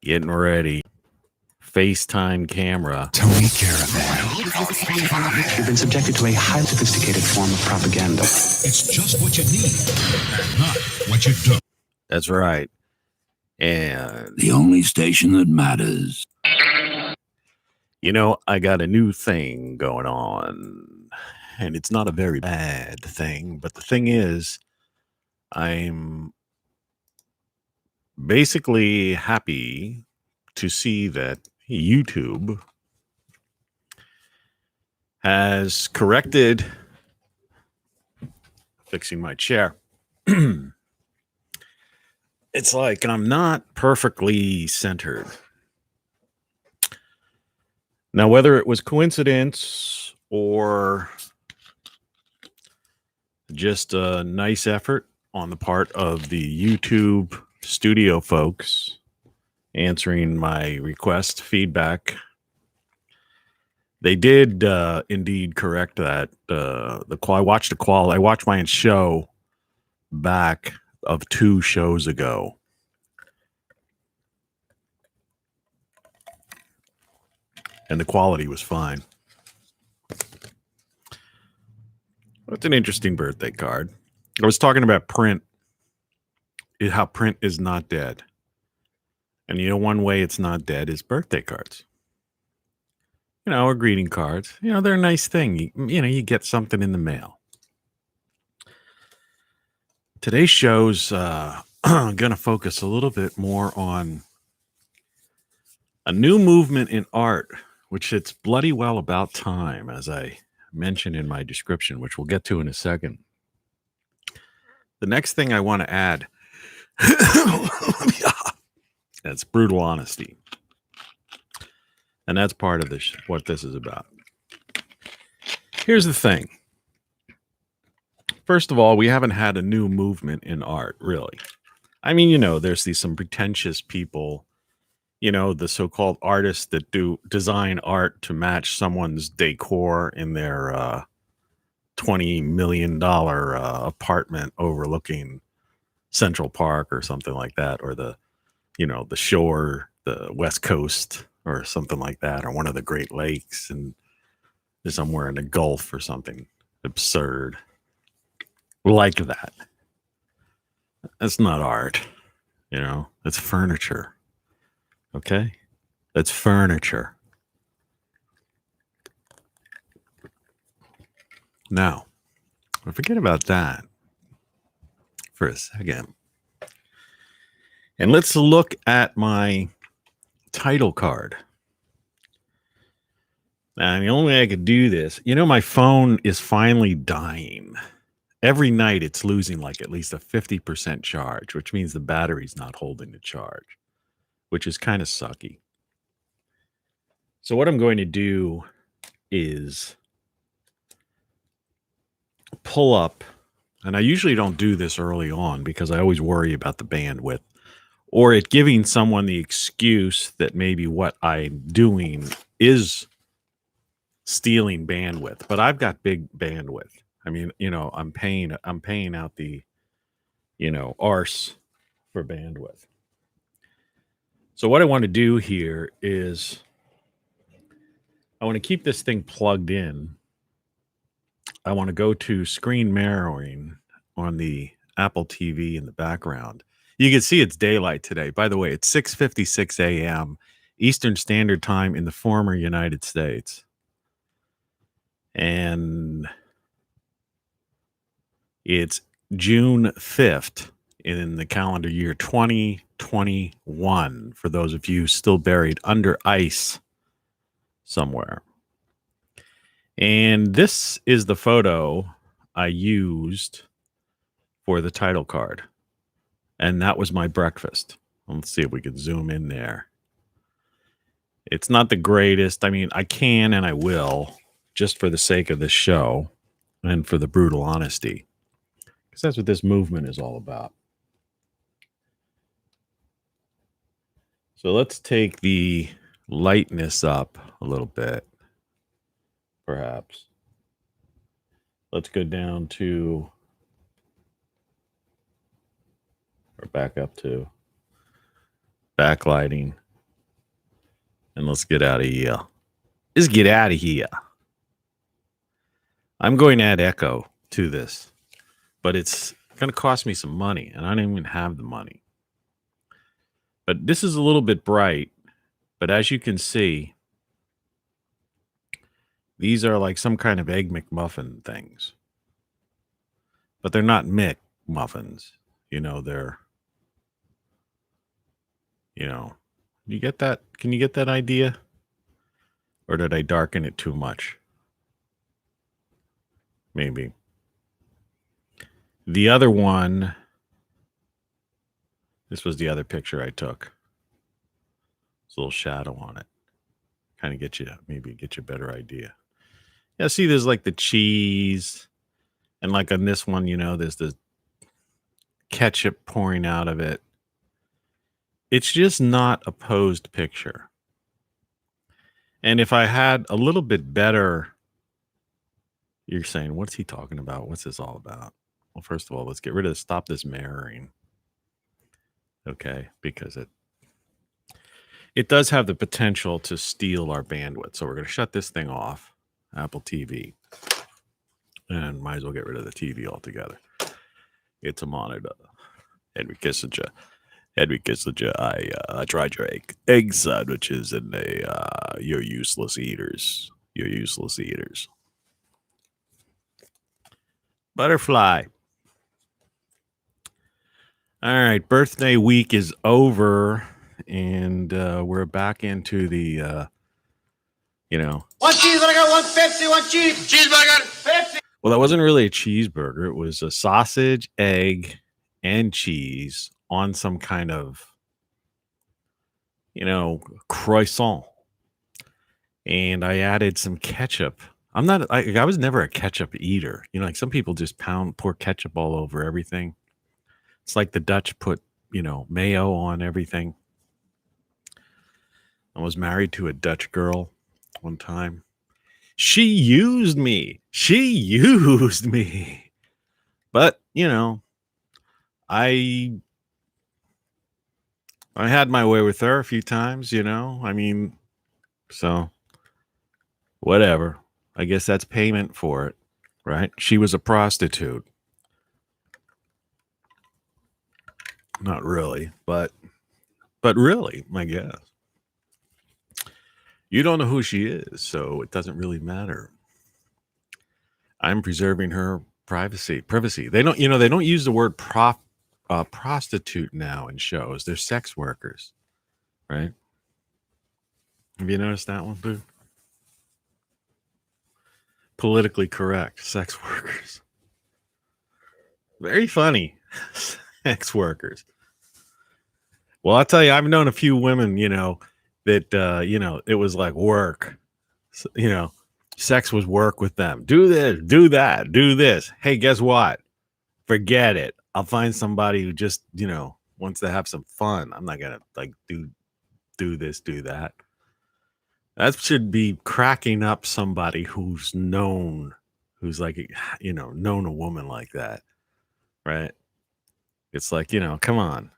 Getting ready. FaceTime camera. Tony Caravan. You've been subjected to a highly sophisticated form of propaganda. It's just what you need, and not what you don't. That's right. And, The only station that matters. you know, I got a new thing going on. And it's not a very bad thing. But the thing is, I'm basically happy to see that YouTube has corrected, fixing my chair. It's like I'm not perfectly centered. Now, whether it was coincidence or just a nice effort on the part of the YouTube studio folks answering my request feedback, they did indeed correct that. I watched my show back of 2 shows ago. And the quality was fine. That's an interesting birthday card. I was talking about print, how print is not dead. And you know, one way it's not dead is birthday cards. You know, or greeting cards. You know, they're a nice thing. You get something in the mail. Today's show's going to focus a little bit more on a new movement in art, which it's bloody well about time, as I mentioned in my description, which we'll get to in a second. The next thing I want to add, that's brutal honesty. And that's part of this, what this is about. Here's the thing. First of all, we haven't had a new movement in art, really. I mean, there's some pretentious people, the so-called artists that do design art to match someone's decor in their $20 million apartment overlooking Central Park or something like that, or the shore, the West Coast or something like that, or one of the Great Lakes and somewhere in the Gulf or something absurd like that. That's not art, it's furniture. Okay? That's furniture. Now, forget about that for a second. And let's look at my title card. Now, the only way I could do this, my phone is finally dying. Every night it's losing like at least a 50% charge, which means the battery's not holding the charge, which is kind of sucky. So what I'm going to do is pull up, and I usually don't do this early on because I always worry about the bandwidth or it giving someone the excuse that maybe what I'm doing is stealing bandwidth, but I've got big bandwidth. I mean, I'm paying out the, arse for bandwidth. So what I want to do here is I want to keep this thing plugged in. I want to go to screen mirroring on the Apple TV in the background. You can see it's daylight today. By the way, it's 6:56 a.m. Eastern Standard Time in the former United States. And it's June 5th in the calendar year 2021, for those of you still buried under ice somewhere. And this is the photo I used for the title card. And that was my breakfast. Let's see if we can zoom in there. It's not the greatest. I mean, I can and I will, just for the sake of this show and for the brutal honesty, because that's what this movement is all about. So let's take the lightness up a little bit, perhaps. Let's go down to, or back up to, backlighting. And let's get out of here. Let's get out of here. I'm going to add echo to this, but it's going to cost me some money, and I don't even have the money. But this is a little bit bright, but as you can see, these are like some kind of egg McMuffin things. But they're not McMuffins. They're, you get that? Can you get that idea? Or did I darken it too much? Maybe. The other one, this was the other picture I took. There's a little shadow on it. Kind of get you a better idea. Yeah, see, there's like the cheese. And like on this one, there's the ketchup pouring out of it. It's just not a posed picture. And if I had a little bit better, you're saying, what's he talking about? What's this all about? Well, first of all, let's get rid of stop this mirroring. Okay, because it does have the potential to steal our bandwidth. So we're going to shut this thing off, Apple TV. And might as well get rid of the TV altogether. It's a monitor. Henry Kissinger, I tried your egg sandwiches and you're useless eaters. You're useless eaters. Butterfly. All right, birthday week is over, and we're back into the, One cheeseburger, one Pepsi, one cheeseburger, Pepsi. Well, that wasn't really a cheeseburger. It was a sausage, egg, and cheese on some kind of, croissant. And I added some ketchup. I was never a ketchup eater. Like some people just pour ketchup all over everything. It's like the Dutch put, mayo on everything. I was married to a Dutch girl one time. She used me. But, I had my way with her a few times, so whatever. I guess that's payment for it, right? She was a prostitute. Not really, but really, I guess. You don't know who she is, so it doesn't really matter. I'm preserving her privacy. They don't use the word prostitute now in shows. They're sex workers, right? Have you noticed that one, Boo? Politically correct, sex workers. Very funny, sex workers. Well, I'll tell you, I've known a few women, that, it was like work. So, sex was work with them. Do this, do that, do this. Hey, guess what? Forget it. I'll find somebody who just, wants to have some fun. I'm not going to like do this, do that. That should be cracking up somebody who's known a woman like that. Right. It's like, come on.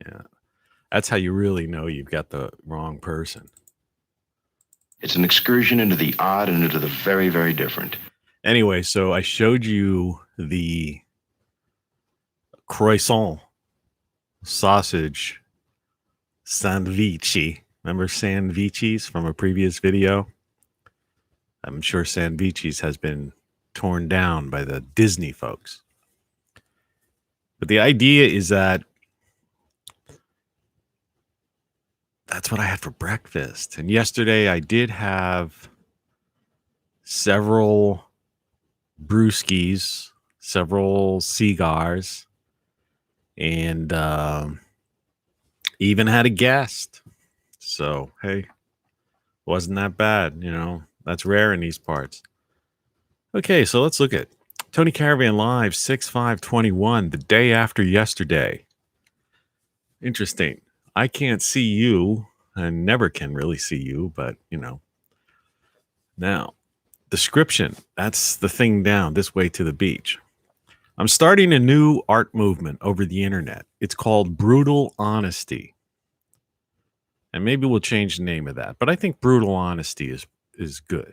Yeah. That's how you really know you've got the wrong person. It's an excursion into the odd and into the very, very different. Anyway, so I showed you the croissant sausage sandwichi. Remember sandwiches from a previous video? I'm sure sandwiches has been torn down by the Disney folks. But the idea is that that's what I had for breakfast. And yesterday I did have several brewskis, several cigars, and even had a guest. So, hey, wasn't that bad. That's rare in these parts. Okay, so let's look at Tony Caravan Live 6/5/21, the day after yesterday. Interesting. I can't see you. I never can really see you, but, Now, description. That's the thing down this way to the beach. I'm starting a new art movement over the internet. It's called Brutal Honesty. And maybe we'll change the name of that. But I think brutal honesty is good.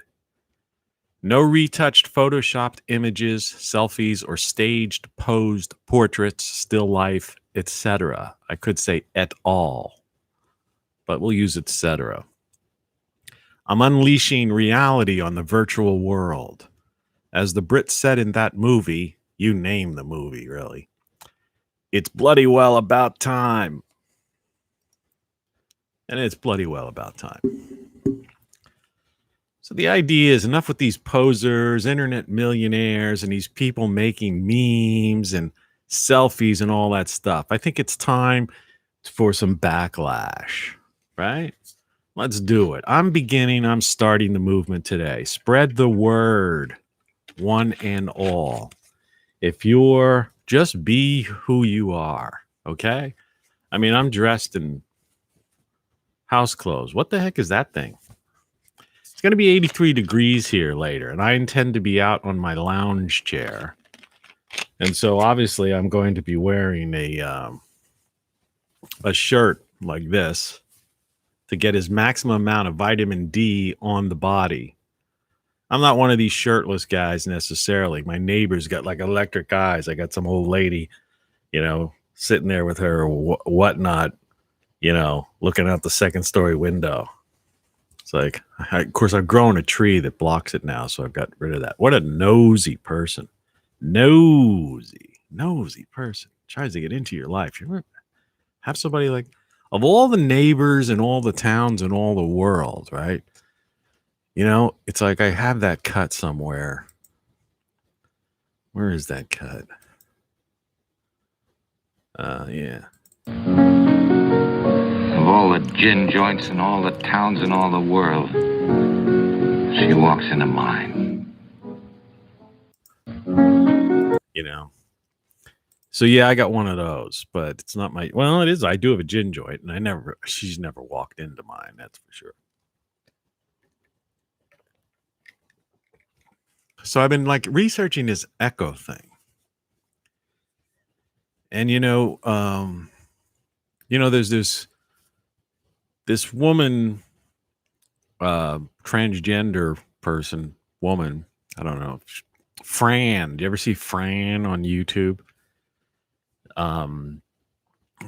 No retouched, photoshopped images, selfies, or staged, posed portraits, still life, etc. I could say et al., but we'll use etc. I'm unleashing reality on the virtual world. As the Brit said in that movie, you name the movie, really. It's bloody well about time. And it's bloody well about time. So the idea is enough with these posers, internet millionaires, and these people making memes and selfies and all that stuff. I think it's time for some backlash, right? Let's do it. I'm starting the movement today. Spread the word, one and all. If you're, just be who you are, okay? I mean, I'm dressed in house clothes. What the heck is that thing? It's going to be 83 degrees here later, and I intend to be out on my lounge chair. And so obviously I'm going to be wearing a shirt like this to get his maximum amount of vitamin D on the body. I'm not one of these shirtless guys necessarily. My neighbor's got like electric eyes. I got some old lady, sitting there with her whatnot, looking out the second story window. It's like, of course, I've grown a tree that blocks it now, so I've got rid of that. What a nosy person. Nosy person. Tries to get into your life. You ever have somebody like, of all the neighbors in all the towns in all the world, right? It's like I have that cut somewhere. Where is that cut? Yeah. Of all the gin joints in all the towns in all the world, she walks into mine. So yeah, I got one of those, but it's not my, well, it is. I do have a gin joint, and she's never walked into mine. That's for sure. So I've been like researching this echo thing. And there's this woman, transgender woman, I don't know, Fran. Do you ever see Fran on YouTube?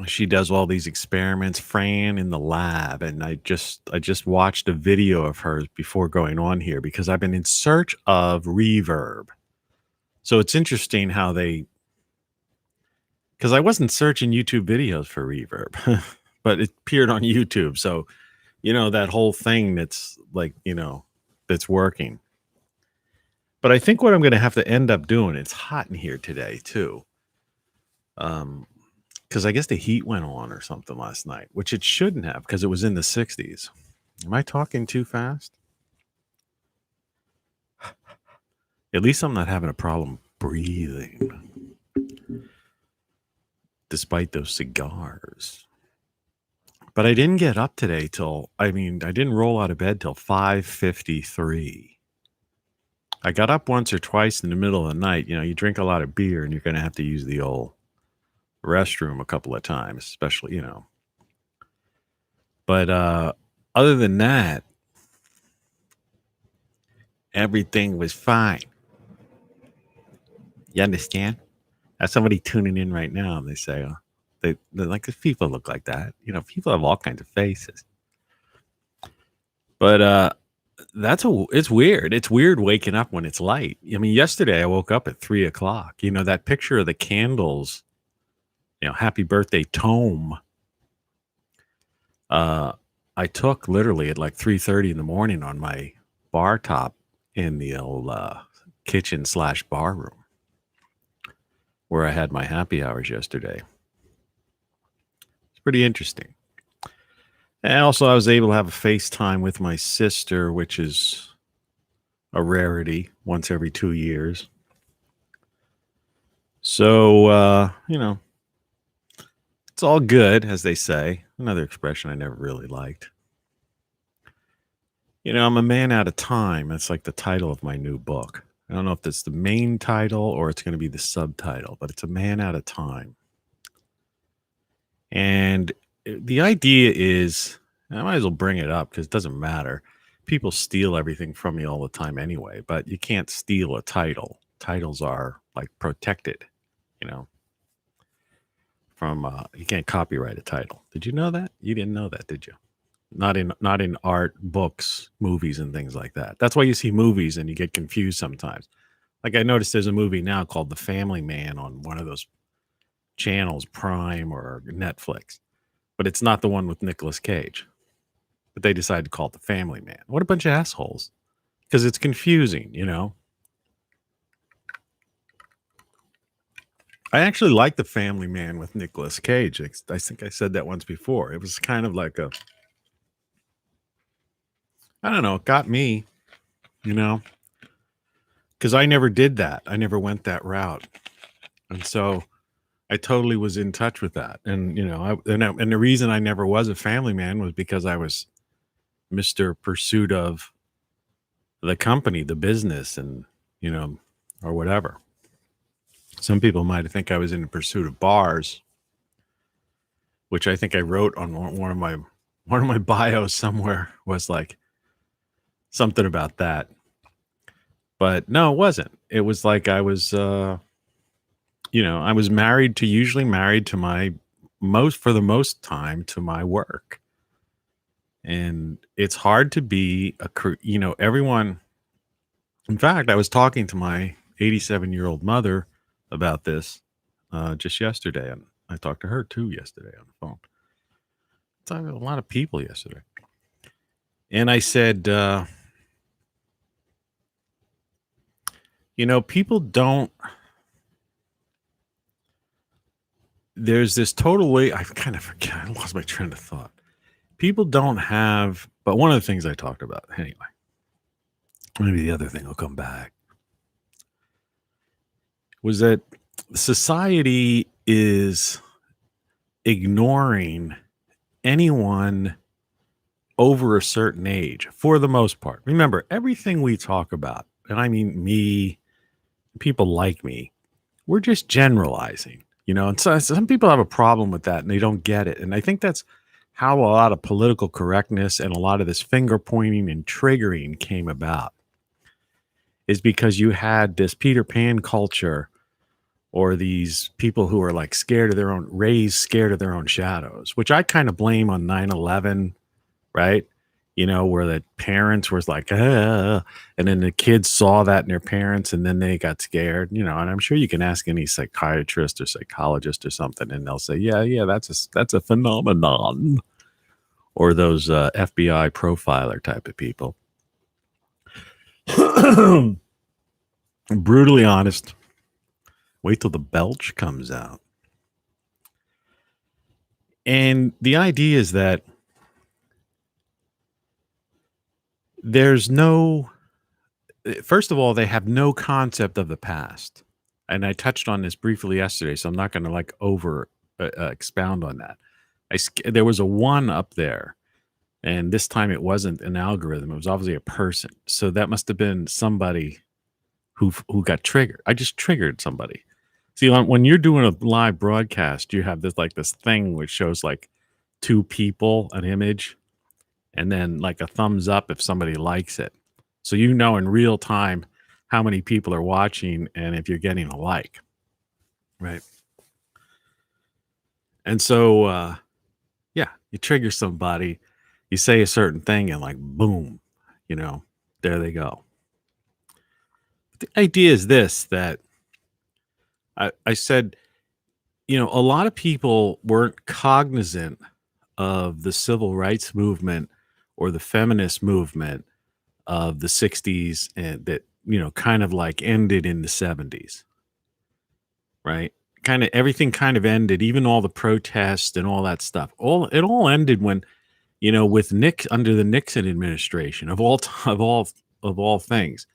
She does all these experiments, Fran in the lab, and I just watched a video of hers before going on here because I've been in search of reverb. So it's interesting how because I wasn't searching YouTube videos for reverb, but it appeared on YouTube. So, that whole thing that's like, that's working. But I think what I'm going to have to end up doing, it's hot in here today too. Because I guess the heat went on or something last night, which it shouldn't have because it was in the 60s. Am I talking too fast? At least I'm not having a problem breathing, despite those cigars. But I didn't get up today I didn't roll out of bed till 5:53. I got up once or twice in the middle of the night. You drink a lot of beer and you're going to have to use the old restroom a couple of times, especially, But other than that, everything was fine. You understand? As somebody tuning in right now, and they say, they're like, people look like that. People have all kinds of faces. But it's weird. It's weird waking up when it's light. Yesterday I woke up at 3:00. That picture of the candles, happy birthday tome. I took literally at like 3:30 in the morning on my bar top in the old kitchen/bar room where I had my happy hours yesterday. It's pretty interesting. And also I was able to have a FaceTime with my sister, which is a rarity once every 2 years. So, it's all good, as they say. Another expression I never really liked. I'm a man out of time. That's like the title of my new book. I don't know if that's the main title or it's going to be the subtitle, but it's a man out of time. And the idea is I might as well bring it up because it doesn't matter. People steal everything from me all the time anyway, but you can't steal a title. Titles are like protected, you know, from you can't copyright a title. Did you know that? You didn't know that, did you? Not in art, books, movies, and things like that. That's why you see movies and you get confused sometimes. Like I noticed there's a movie now called The Family Man on one of those channels, Prime or Netflix, but it's not the one with Nicolas Cage. But they decided to call it The Family Man. What a bunch of assholes! Because it's confusing, you know. I actually like The Family Man with Nicolas Cage. I think I said that once before. It was kind of like I don't know, it got me, you know, because I never did that. I never went that route. And so I totally was in touch with that. And, you know, and the reason I never was a family man was because I was Mr. Pursuit of the company, the business, and, you know, or whatever. Some people might think I was in pursuit of bars, which I think I wrote on one of my bios somewhere was like something about that. But no, it wasn't. It was like I was, you know, I was usually married to for the most time to my work. And it's hard to be you know, everyone. In fact, I was talking to my 87-year-old mother about this just yesterday. And I talked to her too yesterday on the phone. Talked to a lot of people yesterday. And I said, you know, people don't. There's this total way. I kind of forget. I lost my train of thought. People don't have. But one of the things I talked about anyway. Maybe the other thing will come back. Was that society is ignoring anyone over a certain age for the most part. Remember, everything we talk about, and I mean me, people like me, we're just generalizing, you know, and so some people have a problem with that and they don't get it. And I think that's how a lot of political correctness and a lot of this finger pointing and triggering came about, is because you had this Peter Pan culture, or these people who are like scared of their own shadows, which I kind of blame on 9/11, right? You know, where the parents were like, and then the kids saw that in their parents and then they got scared, you know, and I'm sure you can ask any psychiatrist or psychologist or something and they'll say, yeah, that's a phenomenon. Or those FBI profiler type of people. Brutally honest. Wait till the belch comes out. And the idea is that first of all, they have no concept of the past. And I touched on this briefly yesterday, so I'm not going to like over expound on that. There was a one up there, and this time it wasn't an algorithm. It was obviously a person. So that must have been somebody who got triggered. I just triggered somebody. See, when you're doing a live broadcast, you have this thing which shows like two people, an image, and then like a thumbs up if somebody likes it. So you know in real time how many people are watching and if you're getting a like, right? And so, yeah, you trigger somebody, you say a certain thing and like, boom, you know, there they go. The idea is this, that I said, you know, a lot of people weren't cognizant of the civil rights movement or the feminist movement of the 60s, and that, you know, kind of like ended in the 70s, right? Kind of everything kind of ended, even all the protests and all that stuff. It all ended when, you know, with under the Nixon administration of all things,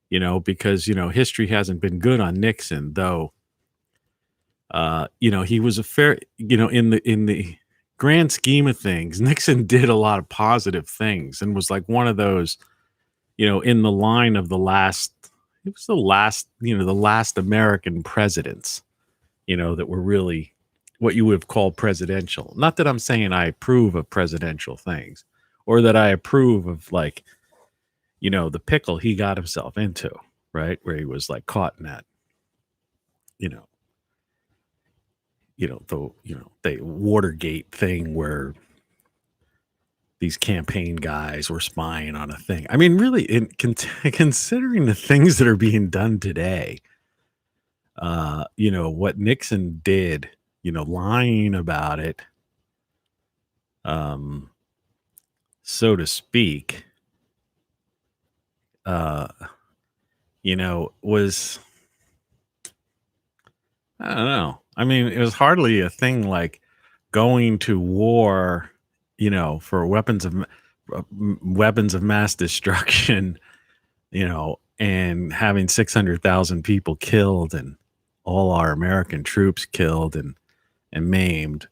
you know, because, you know, history hasn't been good on Nixon, though. You know, he was you know, in the grand scheme of things, Nixon did a lot of positive things and was like one of those, you know, in the line of it was the last, you know, the last American presidents, you know, that were really what you would have called presidential. Not that I'm saying I approve of presidential things or that I approve of, like, the pickle he got himself into, right? Where he was like caught in that, you know, the Watergate thing where these campaign guys were spying on a thing. I mean, really, considering the things that are being done today, what Nixon did, lying about it, so to speak, was, I don't know. I mean, it was hardly a thing like going to war, for weapons of mass destruction, and having 600,000 people killed and all our American troops killed and maimed,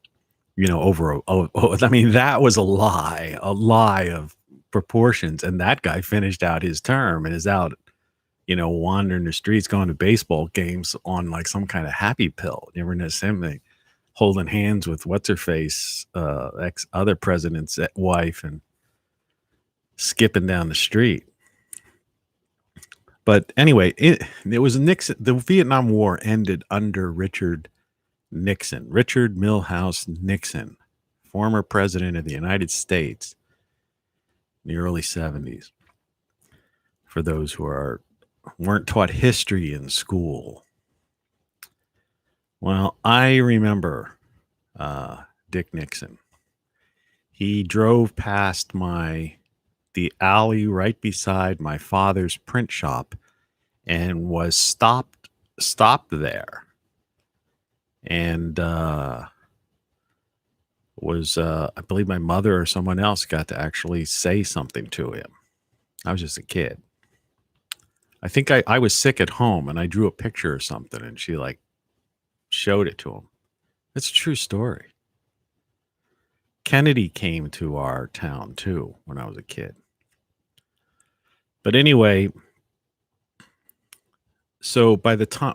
I mean, that was a lie of proportions. And that guy finished out his term and is out, wandering the streets, going to baseball games on like some kind of happy pill. You ever notice him like, holding hands with what's her face, ex other president's wife, and skipping down the street. But anyway, it was Nixon. The Vietnam War ended under Richard Milhous Nixon, former president of the United States in the early 70s. For those who weren't taught history in school. Well, I remember Dick Nixon. He drove past the alley right beside my father's print shop and was stopped there. And I believe my mother or someone else got to actually say something to him. I was just a kid. I think I was sick at home and I drew a picture or something and she like showed it to him. It's a true story. Kennedy came to our town too when I was a kid. But anyway, so by the time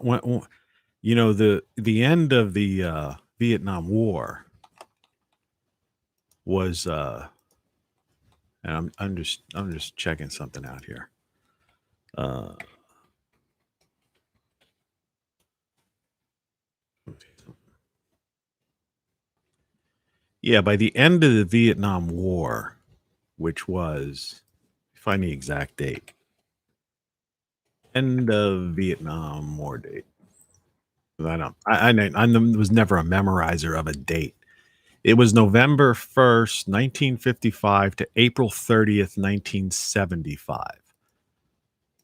the end of the Vietnam War was and I'm just checking something out here. Yeah, by the end of the Vietnam War, which was, find the exact date. End of Vietnam War date. I was never a memorizer of a date. It was November 1st, 1955 to April 30th, 1975.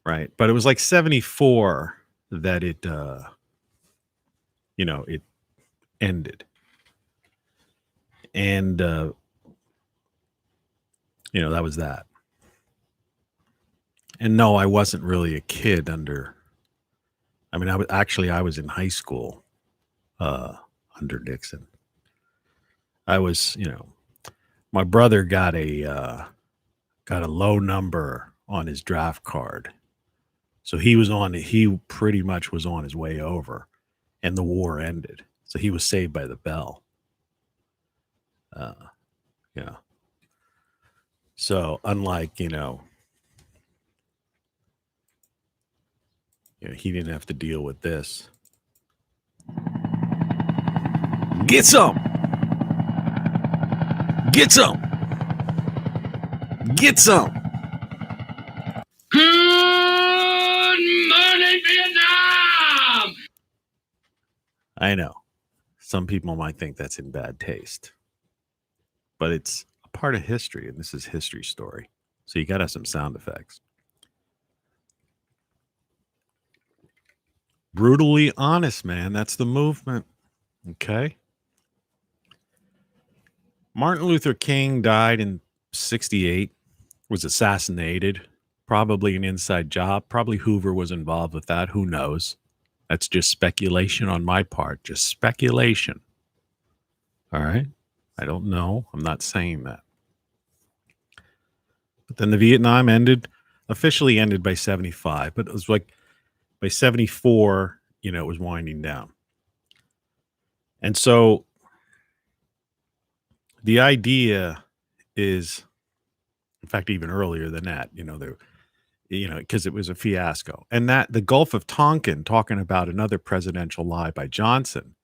Right. But it was like 74 that it ended. And that was that. And no, I wasn't really a kid under. I mean, I was in high school under Nixon. I was, my brother got a low number on his draft card. So he pretty much was on his way over and the war ended. So he was saved by the bell. So unlike, he didn't have to deal with this. Get some. Get some. Get some. Good morning, Vietnam! I know. Some people might think that's in bad taste. But it's a part of history, and this is history story. So you got to have some sound effects. Brutally honest, man. That's the movement. Okay. Martin Luther King died in 1968, was assassinated. Probably an inside job. Probably Hoover was involved with that. Who knows? That's just speculation on my part. Just speculation. All right. I don't know. I'm not saying that. But then the Vietnam officially ended by 75. But it was like by 74, it was winding down. And so the idea is, in fact, even earlier than that, because it was a fiasco. And that the Gulf of Tonkin, talking about another presidential lie by Johnson,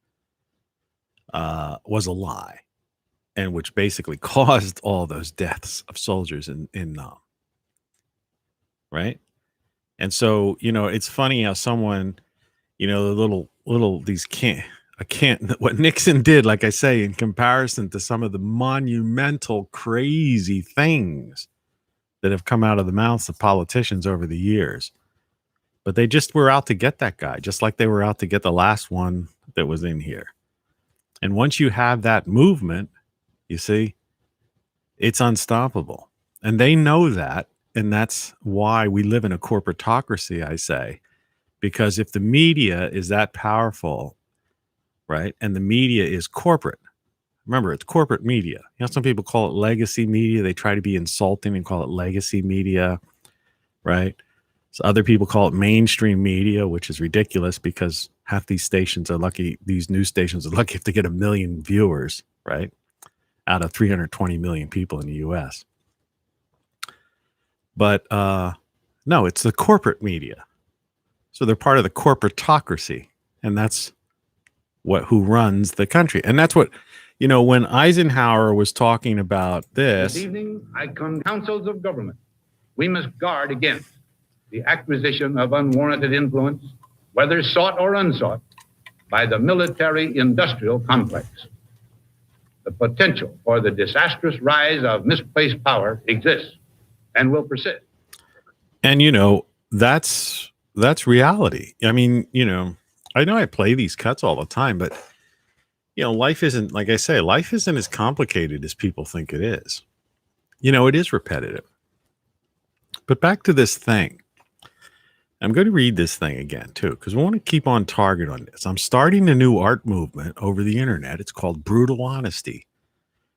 was a lie, and which basically caused all those deaths of soldiers in right. And so, it's funny how someone, the little these can't what Nixon did, like I say, in comparison to some of the monumental crazy things that have come out of the mouths of politicians over the years. But they just were out to get that guy, just like they were out to get the last one that was in here. And once you have that movement, you see, it's unstoppable. And they know that. And that's why we live in a corporatocracy, I say, because if the media is that powerful, right, and the media is corporate, remember, it's corporate media. Some people call it legacy media. They try to be insulting and call it legacy media, right? So other people call it mainstream media, which is ridiculous because half these stations are lucky. These news stations are lucky if they get 1 million viewers, right, out of 320 million people in the U.S. But no, it's the corporate media. So they're part of the corporatocracy, and that's who runs the country. And that's what, when Eisenhower was talking about this evening, I councils of government, we must guard against the acquisition of unwarranted influence, whether sought or unsought, by the military-industrial complex. The potential for the disastrous rise of misplaced power exists and will persist. And, that's reality. I mean, I know I play these cuts all the time, but, life isn't, like I say, life isn't as complicated as people think it is. It is repetitive. But back to this thing. I'm going to read this thing again, too, because we want to keep on target on this. I'm starting a new art movement over the internet. It's called Brutal Honesty.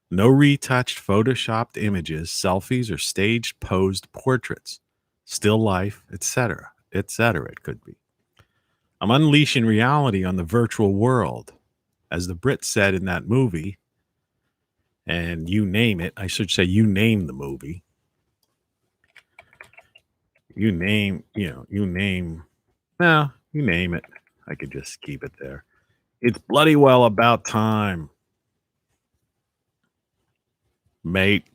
No retouched, photoshopped images, selfies, or staged posed portraits. Still life, etc., etc. It could be. I'm unleashing reality on the virtual world, as the Brit said in that movie. And you name it. I should say you name the movie. You name it. I could just keep it there. It's bloody well about time, mate,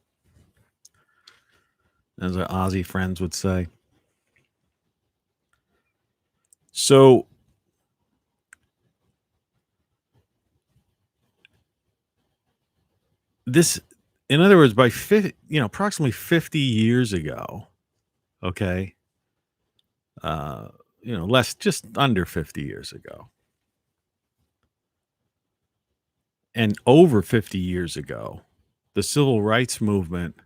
as our Aussie friends would say. So this, in other words, by approximately 50 years ago, okay, just under 50 years ago, and over 50 years ago, the civil rights movement,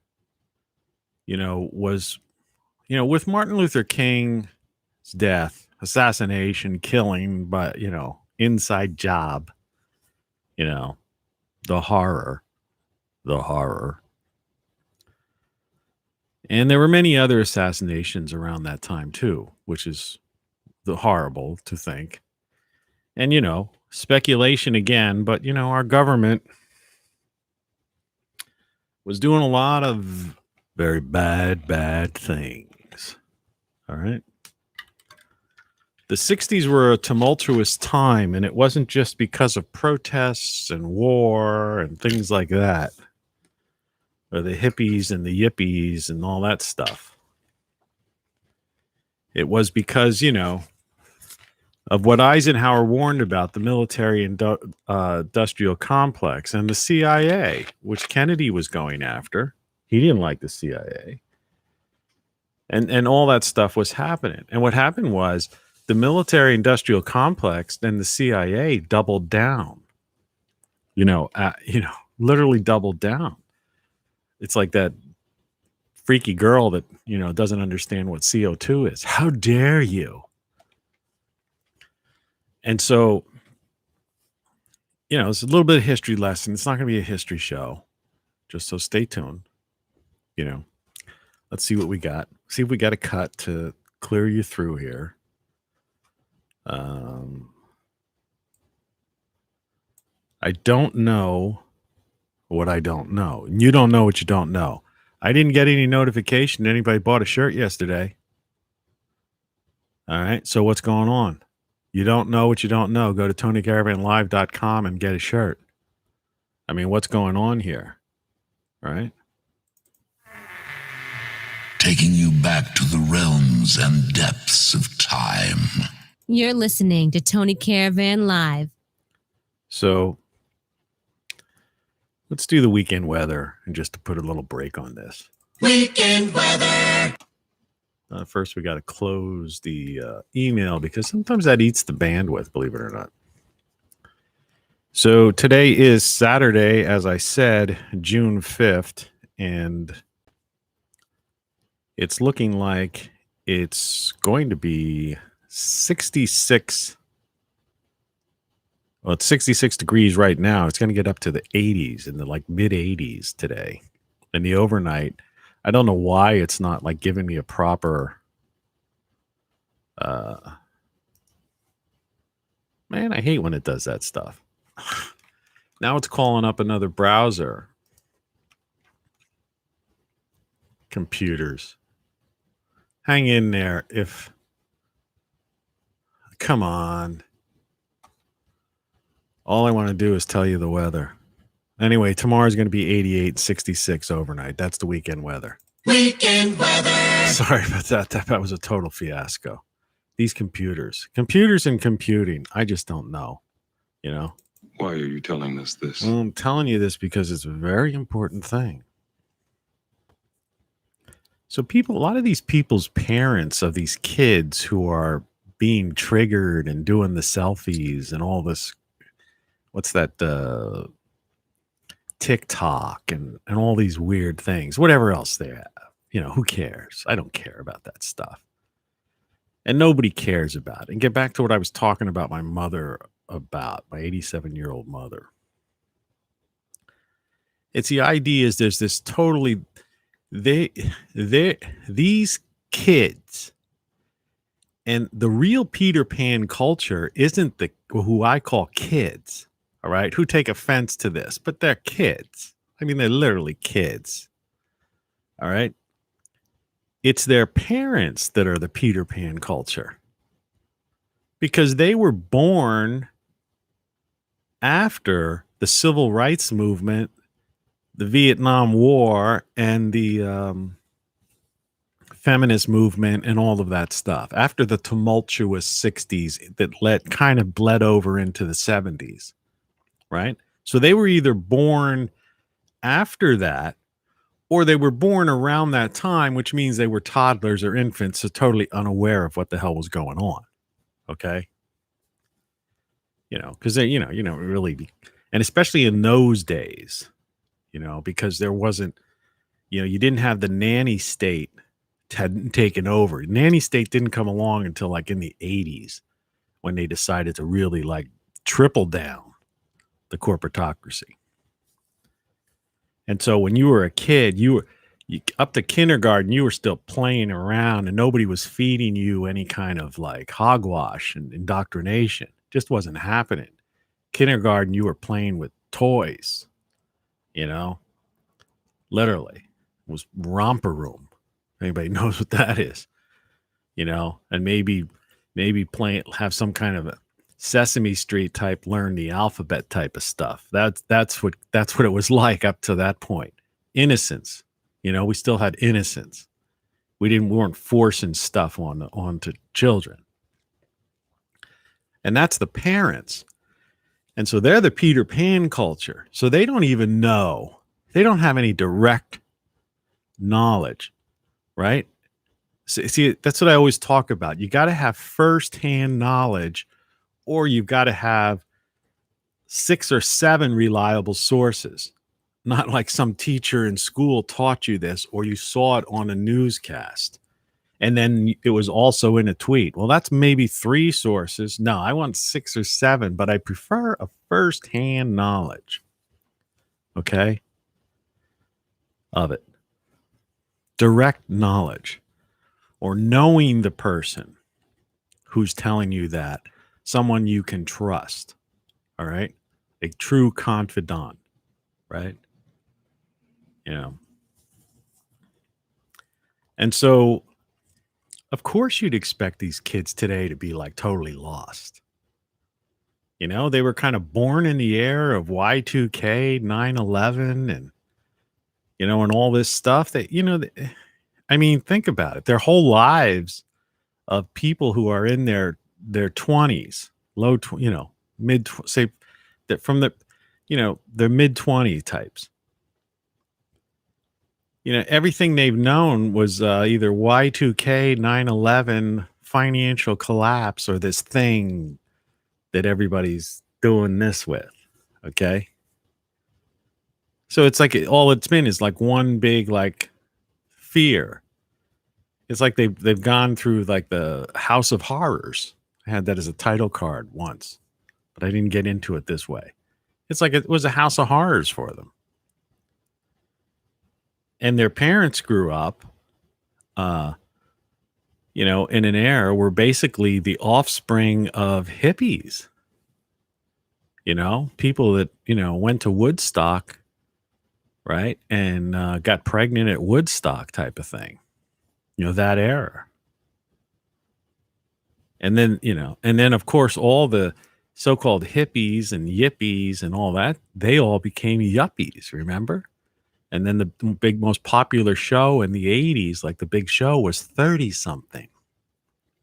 was, with Martin Luther King's death, assassination, killing, but, inside job, the horror. And there were many other assassinations around that time too, which is horrible to think. And, speculation again, but, our government was doing a lot of very bad things. All right. The 60s were a tumultuous time, and it wasn't just because of protests and war and things like that, or the hippies and the yippies and all that stuff. It was because, of what Eisenhower warned about, the military industrial complex and the CIA, which Kennedy was going after. He didn't like the CIA. And all that stuff was happening. And what happened was the military industrial complex and the CIA doubled down, literally doubled down. It's like that freaky girl that, doesn't understand what CO2 is. How dare you? And so, it's a little bit of history lesson. It's not going to be a history show, just so stay tuned. Let's see what we got. See if we got a cut to clear you through here. I don't know what I don't know. And you don't know what you don't know. I didn't get any notification anybody bought a shirt yesterday. All right. So what's going on? You don't know what you don't know. Go to TonyCaravanLive.com and get a shirt. I mean, what's going on here? All right. Taking you back to the realms and depths of time. You're listening to Tony Caravan Live. So let's do the weekend weather and just to put a little break on this. Weekend weather. First, we got to close the email because sometimes that eats the bandwidth, believe it or not. So today is Saturday, as I said, June 5th, and it's looking like it's going to be 66. Well, it's 66 degrees right now. It's going to get up to the 80s in the like mid 80s today. And the overnight, I don't know why it's not like giving me a proper man, I hate when it does that stuff. Now it's calling up another browser. Computers. Hang in there if come on. All I want to do is tell you the weather. Anyway, tomorrow's going to be 88, 66 overnight. That's the weekend weather. Weekend weather. Sorry about that. That was a total fiasco. These computers and computing, I just don't know, you know? Why are you telling us this? Well, I'm telling you this because it's a very important thing. So a lot of these people's parents of these kids who are being triggered and doing the selfies and all this, what's that, TikTok and all these weird things, whatever else they have, you know, who cares? I don't care about that stuff. And nobody cares about it. And get back to what I was talking about my mother about, my 87-year-old mother. It's the idea is there's this totally, these kids and the real Peter Pan culture isn't who I call kids, all right, who take offense to this, but they're kids. I mean, they're literally kids, all right? It's their parents that are the Peter Pan culture because they were born after the civil rights movement, the Vietnam War, and the feminist movement and all of that stuff. After the tumultuous 60s that kind of bled over into the 70s, right? So they were either born after that or they were born around that time, which means they were toddlers or infants, so totally unaware of what the hell was going on. Okay. You know, because they, really, and especially in those days, you know, because there wasn't, you know, you didn't have the nanny state hadn't taken over. Nanny state didn't come along until like in the 80s when they decided to really like triple down the corporatocracy. And so when you were a kid, you up to kindergarten, you were still playing around and nobody was feeding you any kind of like hogwash and indoctrination. Just wasn't happening. Kindergarten, you were playing with toys, you know, literally. It was romper room. Anybody knows what that is, you know, and maybe have some kind of a Sesame Street type, learn the alphabet type of stuff. That's what it was like up to that point. Innocence, you know, we still had innocence. We weren't forcing stuff onto children. And that's the parents. And so they're the Peter Pan culture. So they don't even know. They don't have any direct knowledge, right? See, that's what I always talk about. You got to have firsthand knowledge, or you've got to have 6 or 7 reliable sources. Not like some teacher in school taught you this, or you saw it on a newscast. And then it was also in a tweet. Well, that's maybe 3 sources. No, I want 6 or 7, but I prefer a firsthand knowledge. Okay? Of it. Direct knowledge. Or knowing the person who's telling you that. Someone you can trust. All right? A true confidant. Right? You know. And so, of course, you'd expect these kids today to be like totally lost. You know, they were kind of born in the era of Y2K, 9/11, and, you know, and all this stuff that, you know, I mean, think about it. Their whole lives of people who are in their 20s, you know, say that from the, you know, their mid 20 types. You know, everything they've known was either Y2K, 9/11, financial collapse, or this thing that everybody's doing this with. Okay. So it's like all it's been is like one big like fear. It's like they've gone through like the House of Horrors. I had that as a title card once, but I didn't get into it this way. It's like it was a House of Horrors for them. And their parents grew up, you know, in an era where basically the offspring of hippies, you know, people that, you know, went to Woodstock, right, and got pregnant at Woodstock type of thing, you know, that era. And then, you know, and then of course all the so-called hippies and yippies and all that, they all became yuppies, remember? And then the big, most popular show in the 80s, like the big show, was 30-something,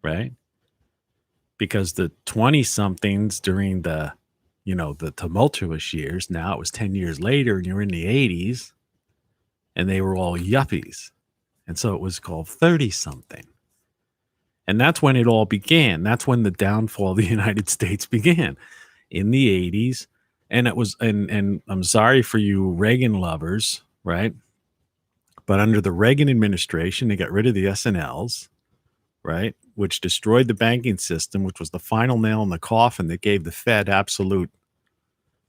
right? Because the 20-somethings during the, you know, the tumultuous years, now it was 10 years later and you're in the 80s, and they were all yuppies. And so it was called 30-something. And that's when it all began. That's when the downfall of the United States began, in the 80s. And it was, and I'm sorry for you Reagan lovers, right? But under the Reagan administration, they got rid of the S&Ls, right? Which destroyed the banking system, which was the final nail in the coffin that gave the Fed absolute,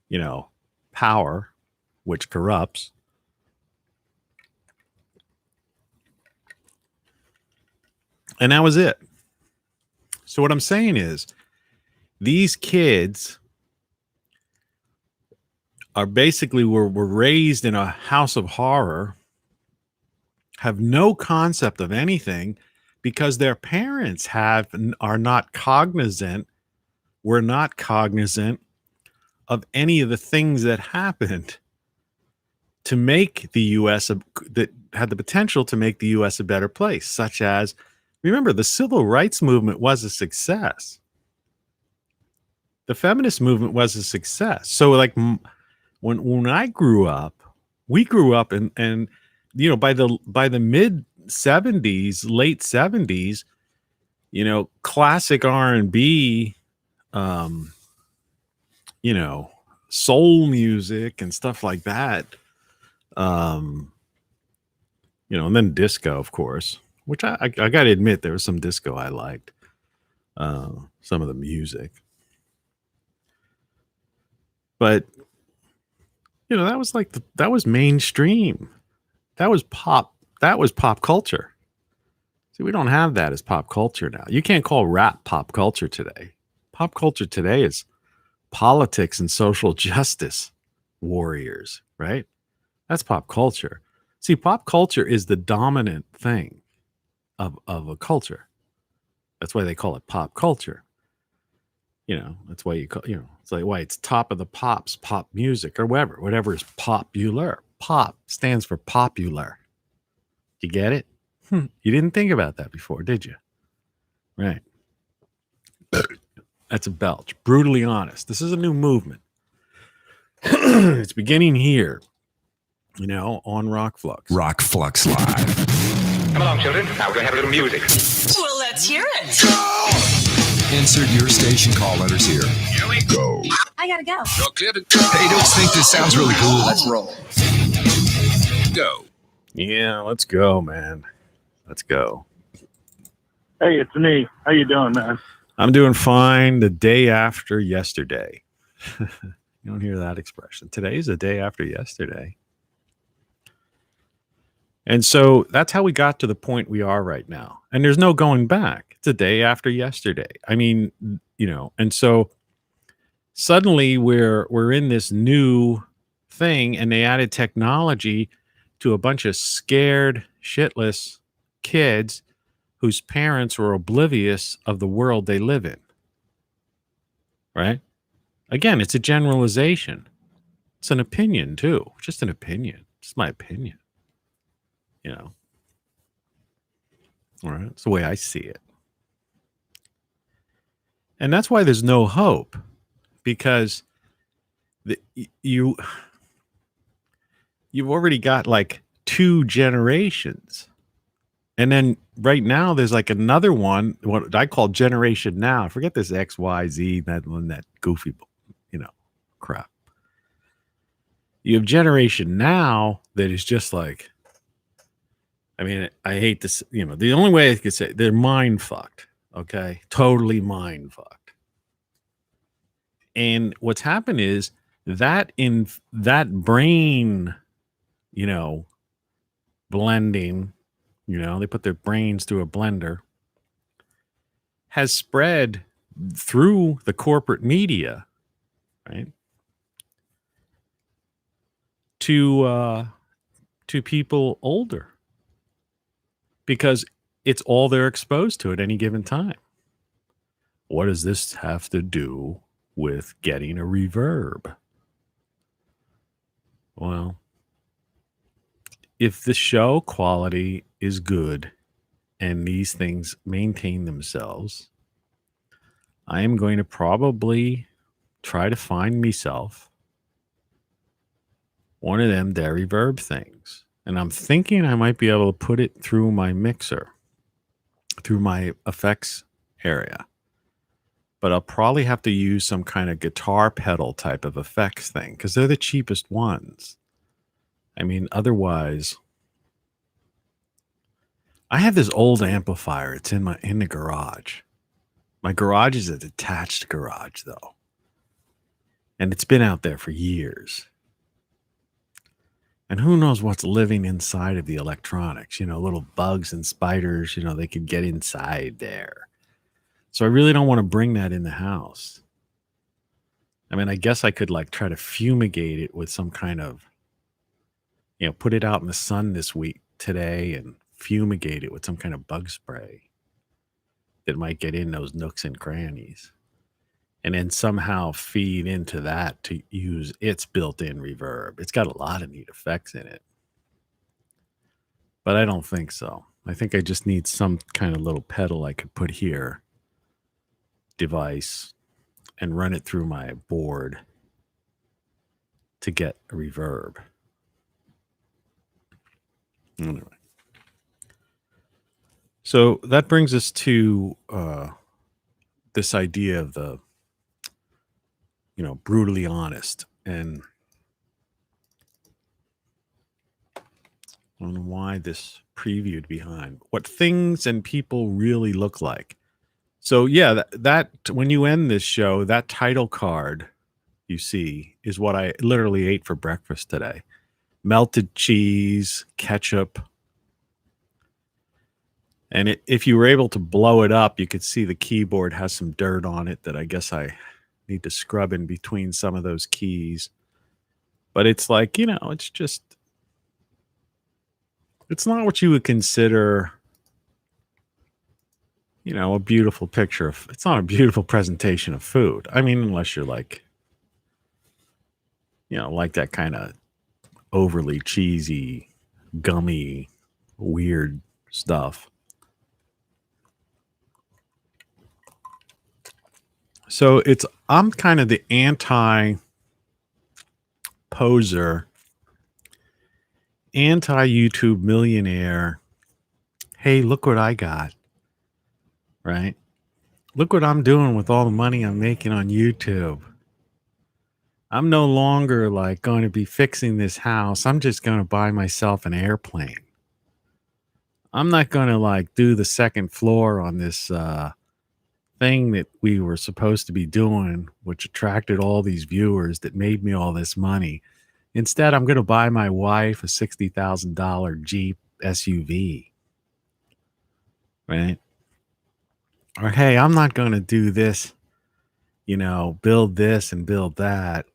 you know, power, which corrupts. And that was it. So what I'm saying is these kids are basically were raised in a house of horror, have no concept of anything because their parents are not cognizant, were not cognizant of any of the things that happened to make the U.S. that had the potential to make the U.S. a better place, such as, remember, the civil rights movement was a success. The feminist movement was a success. So like when I grew up, we grew up and you know, by the mid 70s, late 70s, you know, classic R&B, you know, soul music and stuff like that. You know, and then disco, of course, which I got to admit, there was some disco I liked, some of the music. But, you know, that was like, that was mainstream. That was pop culture. See, we don't have that as pop culture now. You can't call rap pop culture today. Pop culture today is politics and social justice warriors, right? That's pop culture. See, pop culture is the dominant thing of a culture. That's why they call it pop culture. You know, that's why you call, you know, it's like why it's top of the pops, pop music or whatever is popular. Pop stands for popular. You get it? You didn't think about that before, did you? Right. That's a belch. Brutally honest. This is a new movement. It's beginning here, you know, on Rock Flux. Rock Flux Live. Come along, children. Now we're going to have a little music. Well, let's hear it. Insert your station call letters here. Here we Go. I gotta go. Hey, don't think this sounds really cool. Let's roll. Go. Yeah, let's go, man. Let's go. Hey, it's me. How you doing, man? I'm doing fine. The day after yesterday. You don't hear that expression. Today's the day after yesterday. And so that's how we got to the point we are right now. And there's no going back. It's a day after yesterday. I mean, you know, and so suddenly we're in this new thing, and they added technology to a bunch of scared, shitless kids whose parents were oblivious of the world they live in. Right? Again, it's a generalization. It's an opinion, too. Just an opinion. It's my opinion. You know. All right. It's the way I see it. And that's why there's no hope. Because you've already got like 2 generations. And then right now there's like another one, what I call Generation Now. Forget this XYZ, that goofy, crap. You have Generation Now that is just like, I mean, I hate this, the only way I could say they're mind fucked. Okay. Totally mind fucked. And what's happened is that in that brain, blending, they put their brains through a blender, has spread through the corporate media, right? To people older, because it's all they're exposed to at any given time. What does this have to do with getting a reverb? Well, if the show quality is good and these things maintain themselves, I am going to probably try to find myself one of them dairy verb things. And I'm thinking I might be able to put it through my mixer, through my effects area. But I'll probably have to use some kind of guitar pedal type of effects thing, because they're the cheapest ones. I mean, otherwise, I have this old amplifier. It's in the garage. My garage is a detached garage, though. And it's been out there for years. And who knows what's living inside of the electronics, little bugs and spiders, they could get inside there. So I really don't want to bring that in the house. I mean, I guess I could like try to fumigate it with some kind of, put it out in the sun today and fumigate it with some kind of bug spray that might get in those nooks and crannies. And then somehow feed into that to use its built-in reverb. It's got a lot of neat effects in it. But I don't think so. I think I just need some kind of little pedal I could put here, device, and run it through my board to get a reverb. Anyway. So that brings us to this idea of the brutally honest. And I don't know why this previewed behind what things and people really look like. So yeah, that when you end this show, that title card you see is what I literally ate for breakfast today. Melted cheese, ketchup. And if you were able to blow it up, you could see the keyboard has some dirt on it that I guess I need to scrub in between some of those keys. But it's like, it's just, it's not what you would consider, a beautiful picture of, it's not a beautiful presentation of food. I mean, unless you're like, like that kind of overly cheesy, gummy, weird stuff. So I'm kind of the anti-poser, anti-YouTube millionaire. Hey, look what I got, right? Look what I'm doing with all the money I'm making on YouTube. I'm no longer like going to be fixing this house. I'm just going to buy myself an airplane. I'm not going to like do the second floor on this thing that we were supposed to be doing, which attracted all these viewers that made me all this money. Instead, I'm going to buy my wife a $60,000 Jeep SUV. Right? Or, hey, I'm not going to do this, build this and build that.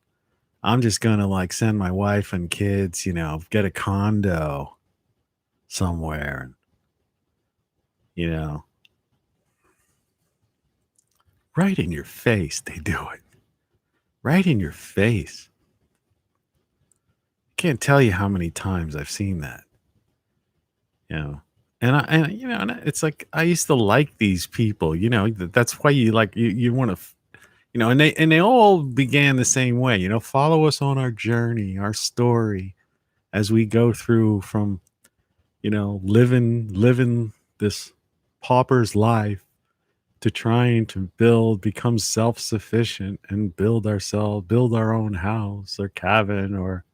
I'm just going to like send my wife and kids, get a condo somewhere. And, you know, right in your face, they do it. Right in your face. Can't tell you how many times I've seen that. And it's like I used to like these people. That's why you like you want to, and they all began the same way. Follow us on our journey, our story, as we go through from, living this pauper's life to trying to become self-sufficient and build our own house or cabin or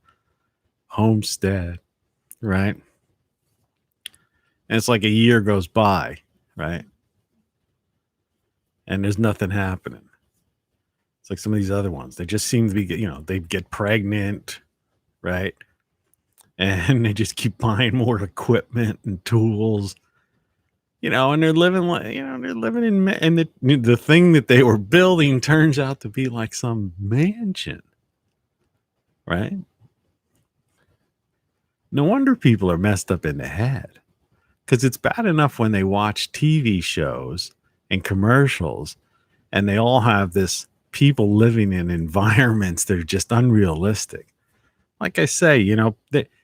homestead, right? And it's like a year goes by, right? And there's nothing happening. It's like some of these other ones. They just seem to be, they get pregnant, right? And they just keep buying more equipment and tools, and they're living like, they're living and the thing that they were building turns out to be like some mansion, right? No wonder people are messed up in the head, because it's bad enough when they watch TV shows and commercials and they all have this people living in environments that are just unrealistic. Like I say,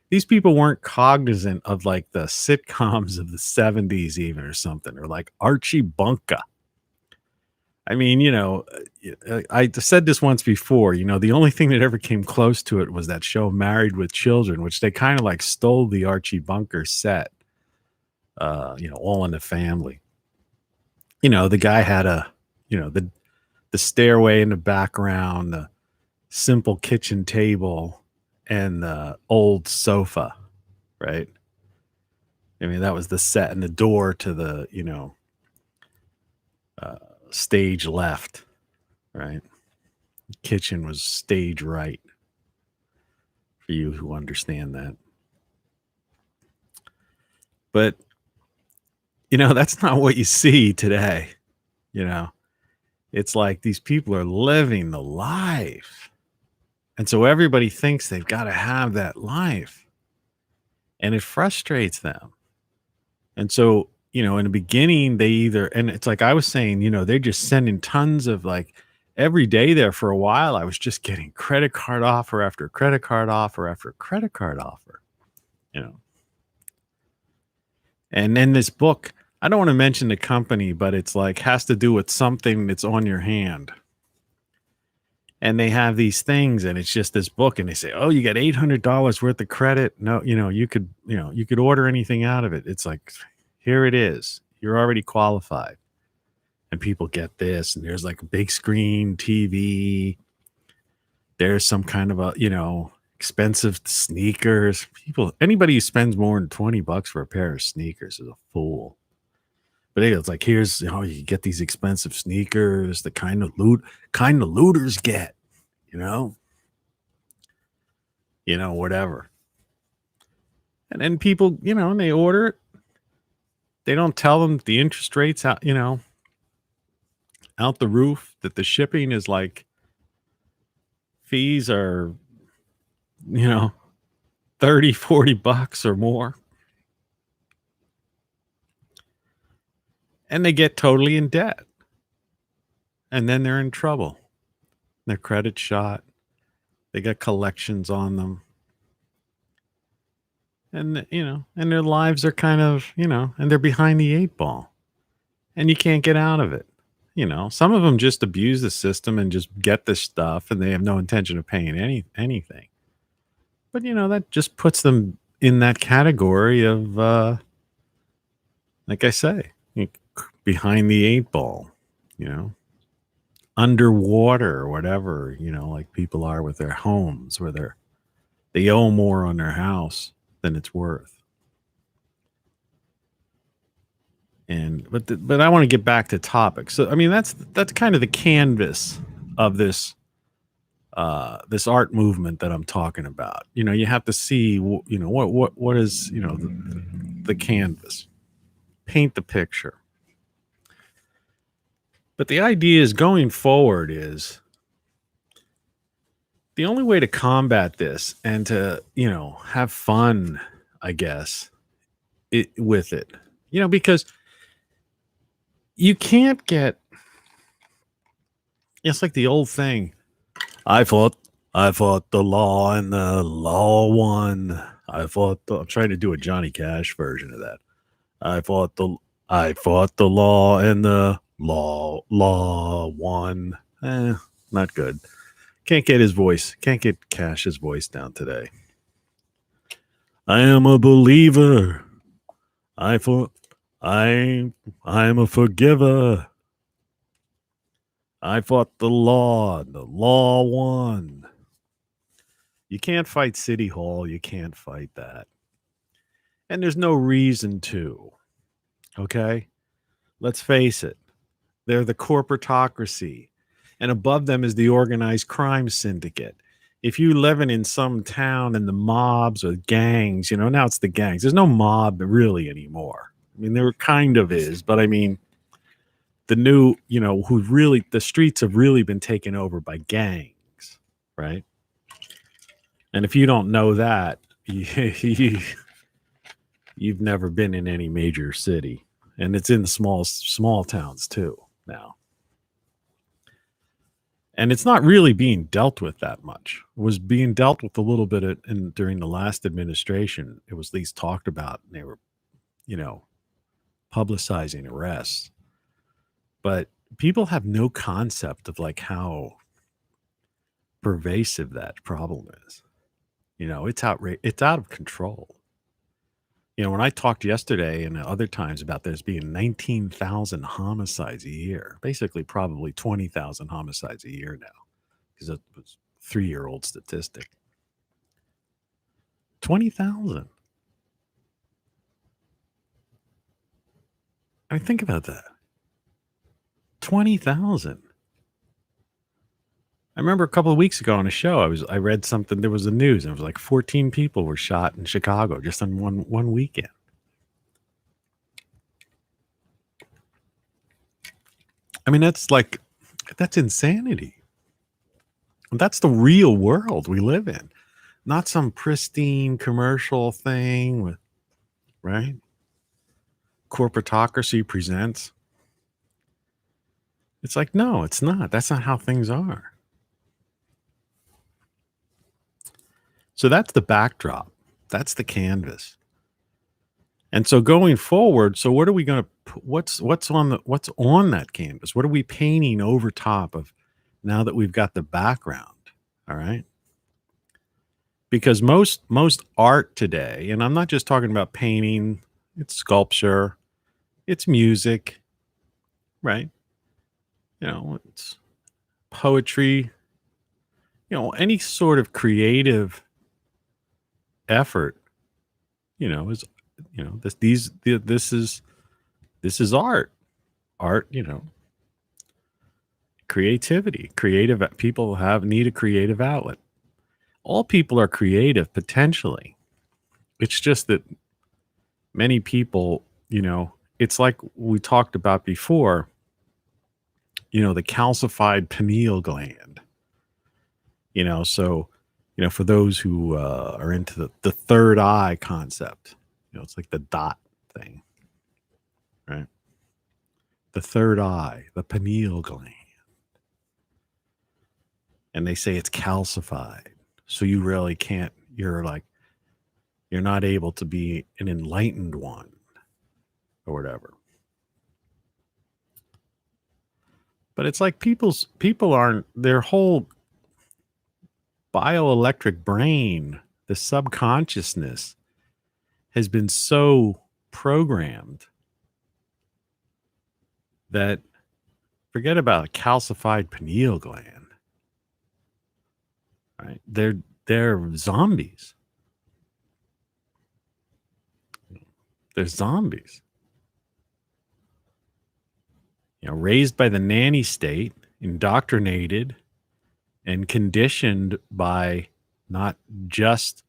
these people weren't cognizant of like the sitcoms of the 70s even or something, or like Archie Bunker. I mean, I said this once before, the only thing that ever came close to it was that show Married with Children, which they kind of like stole the Archie Bunker set, All in the Family. The guy had the stairway in the background, the simple kitchen table, and the old sofa, right? I mean, that was the set, and the door to the, stage left, right? Kitchen was stage right, for you who understand that. But, that's not what you see today. It's like these people are living the life. And so everybody thinks they've got to have that life. And it frustrates them. And so, in the beginning, and it's like I was saying, they're just sending tons of like every day there for a while. I was just getting credit card offer after credit card offer after credit card offer, And then this book, I don't want to mention the company, but it's like has to do with something that's on your hand. And they have these things, and it's just this book, and they say, "Oh, you got $800 worth of credit." No, you could order anything out of it. It's like, here it is. You're already qualified, and people get this, and there's like a big screen TV. There's some kind of expensive sneakers. Anybody who spends more than $20 for a pair of sneakers is a fool. But it's like, here's, you get these expensive sneakers, the kind of looters get, whatever. And then people, and they order it. They don't tell them the interest rates out, out the roof, that the shipping is like, fees are, $30, $40 or more. And they get totally in debt. And then they're in trouble. Their credit's shot. They got collections on them. And, and their lives are kind of, and they're behind the eight ball. And you can't get out of it. Some of them just abuse the system and just get this stuff, and they have no intention of paying anything. But, that just puts them in that category of, like I say, behind the eight ball, underwater or whatever, like people are with their homes, where they owe more on their house than it's worth. But I want to get back to topic. So, I mean, that's kind of the canvas of this art movement that I'm talking about. You have to see, what is, the canvas, paint the picture. But the idea is going forward is the only way to combat this and to, have fun, I guess, with it, because you can't get, it's like the old thing. I fought the law and the law won. I'm trying to do a Johnny Cash version of that. I fought the law and the law won. Not good. Can't get Cash's voice down today. I am a believer. I'm a forgiver. I fought the law won. You can't fight City Hall. You can't fight that. And there's no reason to. Okay? Let's face it. They're the corporatocracy. And above them is the organized crime syndicate. If you living in some town and the mobs or gangs, now it's the gangs. There's no mob really anymore. I mean, there kind of is, but I mean, the new, the streets have really been taken over by gangs, right? And if you don't know that, you've never been in any major city. And it's in the small towns too now. And it's not really being dealt with that much. It was being dealt with a little bit during the last administration. It was at least talked about, and they were, publicizing arrests. But people have no concept of like how pervasive that problem is. It's it's out of control. When I talked yesterday and other times about there's being 19,000 homicides a year, basically probably 20,000 homicides a year now, because it was a 3-year-old statistic. 20,000. I mean, think about that. 20,000. I remember a couple of weeks ago on a show, I read something, there was the news, and it was like 14 people were shot in Chicago just on one weekend. I mean, that's insanity. That's the real world we live in, not some pristine commercial thing with, right? Corporatocracy presents. It's like, no, it's not. That's not how things are. So that's the backdrop. That's the canvas. And so going forward, so what are we going to what's on that canvas? What are we painting over top of now that we've got the background? All right? Because most art today, and I'm not just talking about painting, it's sculpture, it's music, right? It's poetry, any sort of creative effort, is, this is art, creativity, creative people need a creative outlet. All people are creative potentially. It's just that many people, it's like we talked about before, the calcified pineal gland, so, for those who are into the third eye concept, it's like the dot thing, right? The third eye, the pineal gland. And they say it's calcified. So you really can't, you're not able to be an enlightened one or whatever. But it's like people aren't, their whole bioelectric brain, the subconsciousness has been so programmed that forget about a calcified pineal gland, right? They're zombies. They're zombies. Raised by the nanny state, indoctrinated and conditioned by not just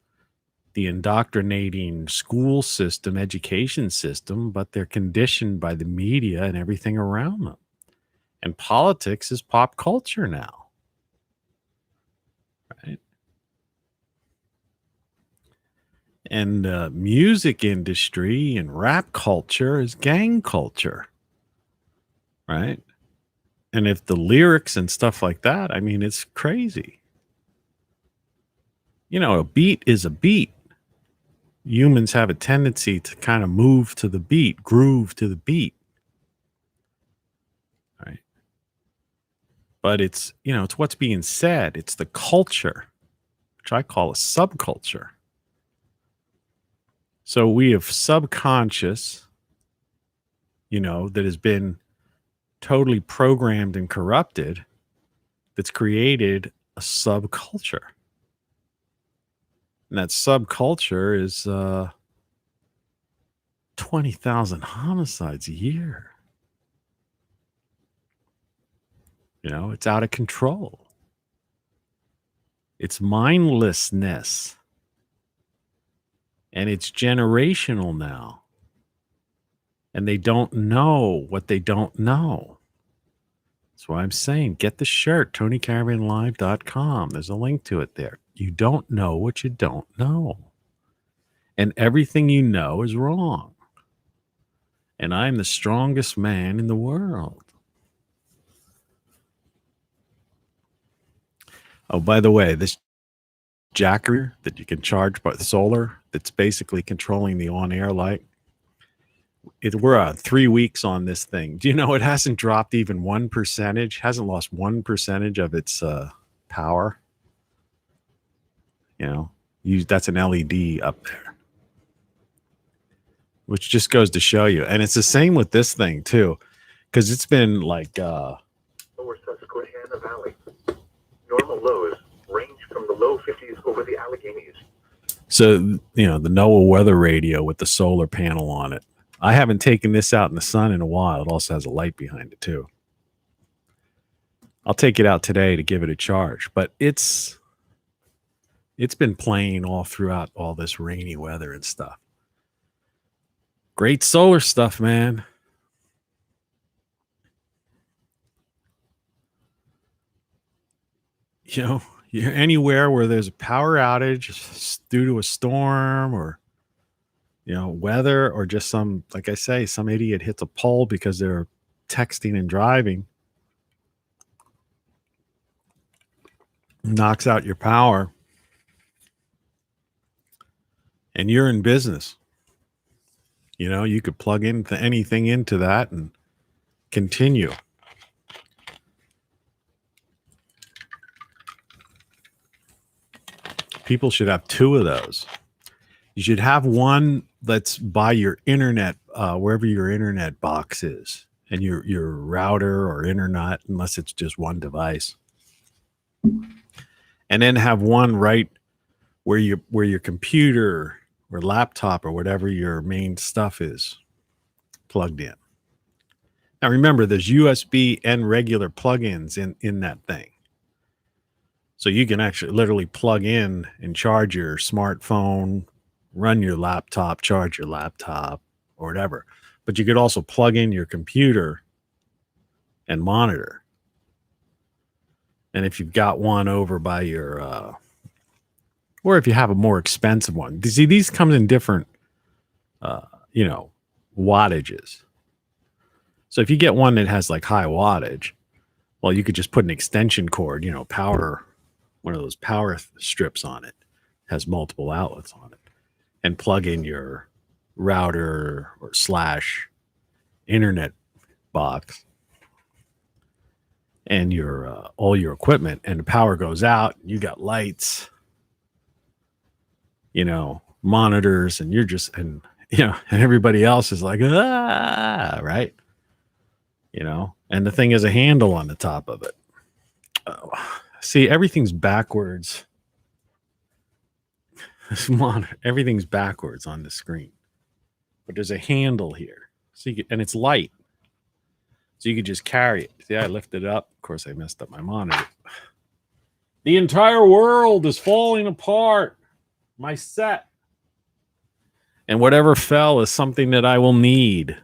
the indoctrinating school system, education system, but they're conditioned by the media and everything around them. And politics is pop culture now. Right? And the music industry and rap culture is gang culture, right? And if the lyrics and stuff like that, I mean, it's crazy. You know, a beat is a beat. Humans have a tendency to kind of move to the beat, groove to the beat, right? But it's, you know, it's what's being said. It's the culture, which I call a subculture. So we have subconscious, you know, that has been totally programmed and corrupted, that's created a subculture. And that subculture is 20,000 homicides a year. You know, it's out of control. It's mindlessness. And it's generational now. And they don't know what they don't know. That's why I'm saying get the shirt, TonyCaravanLive.com. There's a link to it there. You don't know what you don't know. And everything you know is wrong. And I'm the strongest man in the world. Oh, by the way, this jacker that you can charge by the solar, that's basically controlling the on-air light. We're 3 weeks on this thing. Do you know it hasn't dropped even 1%, hasn't lost 1% of its power? You know, that's an LED up there, which just goes to show you. And it's the same with this thing too, because it's been like Lower Susquehanna Valley. Normal lows range from the low 50s over the Alleghenies. So, you know, the NOAA weather radio with the solar panel on it. I haven't taken this out in the sun in a while. It also has a light behind it too. I'll take it out today to give it a charge, but it's been playing all throughout all this rainy weather and stuff. Great solar stuff, man. You know, you're anywhere where there's a power outage due to a storm or, you know, weather, or just some, like I say, some idiot hits a pole because they're texting and driving, knocks out your power, and you're in business. You know, you could plug into anything into that and continue. People should have 2 of those. You should have one that's by your internet, wherever your internet box is, and your router or internet, unless it's just one device. And then have one right where your computer or laptop or whatever your main stuff is plugged in. Now remember, there's USB and regular plugins in that thing. So you can actually literally plug in and charge your smartphone, run your laptop, charge your laptop, or whatever. But you could also plug in your computer and monitor. And if you've got one over by your, or if you have a more expensive one, you see, these come in different, you know, wattages. So if you get one that has like high wattage, well, you could just put an extension cord, you know, power, one of those power strips on it, has multiple outlets on it, and plug in your router or / internet box and your all your equipment, and the power goes out, and you got lights, you know, monitors, and you're just, and you know, and everybody else is like, right, you know, and the thing has a handle on the top of it. Oh, see, everything's backwards. This monitor, everything's backwards on the screen, but there's a handle here, so you can, and it's light, so you could just carry it. See, I lifted it up. Of course, I messed up my monitor. The entire world is falling apart. My set, and whatever fell is something that I will need.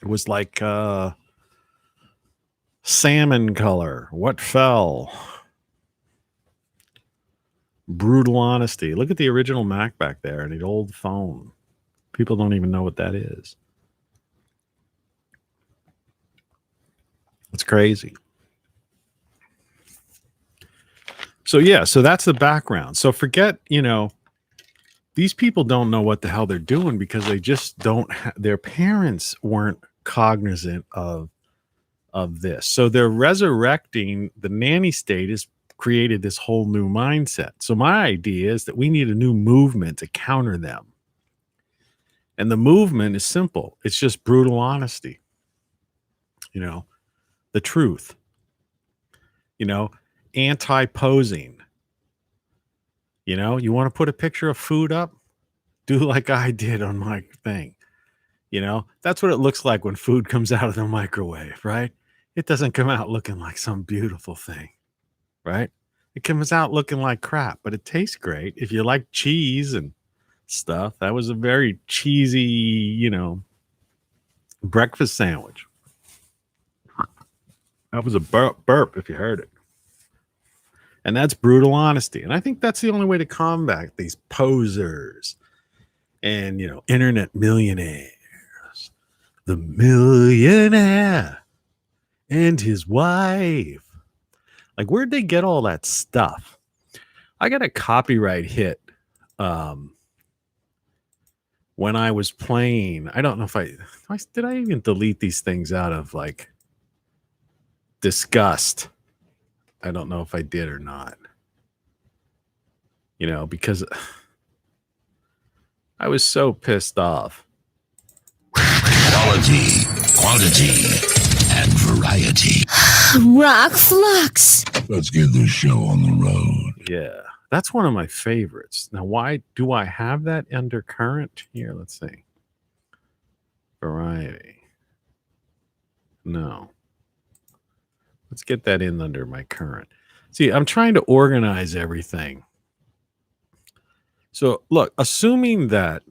It was like salmon color. What fell? Brutal honesty. Look at the original Mac back there and the old phone. People don't even know what that is. It's crazy. So yeah, so that's the background. So forget, these people don't know what the hell they're doing because they just don't. Their parents weren't cognizant of this. So they're resurrecting the nanny state has created this whole new mindset. So my idea is that we need a new movement to counter them. And the movement is simple. It's just brutal honesty. The truth. Anti-posing. You want to put a picture of food up? Do like I did on my thing. That's what it looks like when food comes out of the microwave, right? It doesn't come out looking like some beautiful thing, right? It comes out looking like crap, but it tastes great. If you like cheese and stuff, that was a very cheesy, breakfast sandwich. That was a burp if you heard it. And that's brutal honesty. And I think that's the only way to combat these posers and, internet millionaires. The millionaire and his wife. Like, where'd they get all that stuff? I got a copyright hit when I was playing. I don't know if did I even delete these things out of like disgust. I don't know if I did or not. Because I was so pissed off. Quality, quantity, and variety. Rock Flux. Let's get this show on the road. Yeah, that's one of my favorites. Now, why do I have that under current? Here, let's see. Variety. No. Let's get that in under my current. See, I'm trying to organize everything. So, look, assuming that,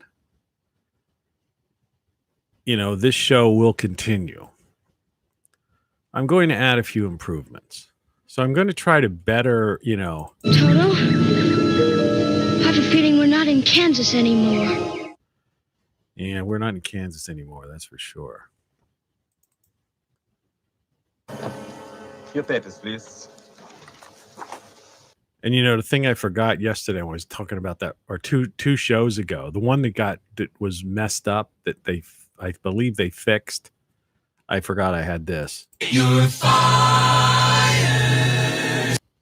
this show will continue, I'm going to add a few improvements. So I'm going to try to better, Toto, I have a feeling we're not in Kansas anymore. Yeah, we're not in Kansas anymore, that's for sure. Your papers, please. And the thing I forgot yesterday, I was talking about that, or two shows ago, the one that was messed up that I believe they fixed. I forgot I had this. You're fired.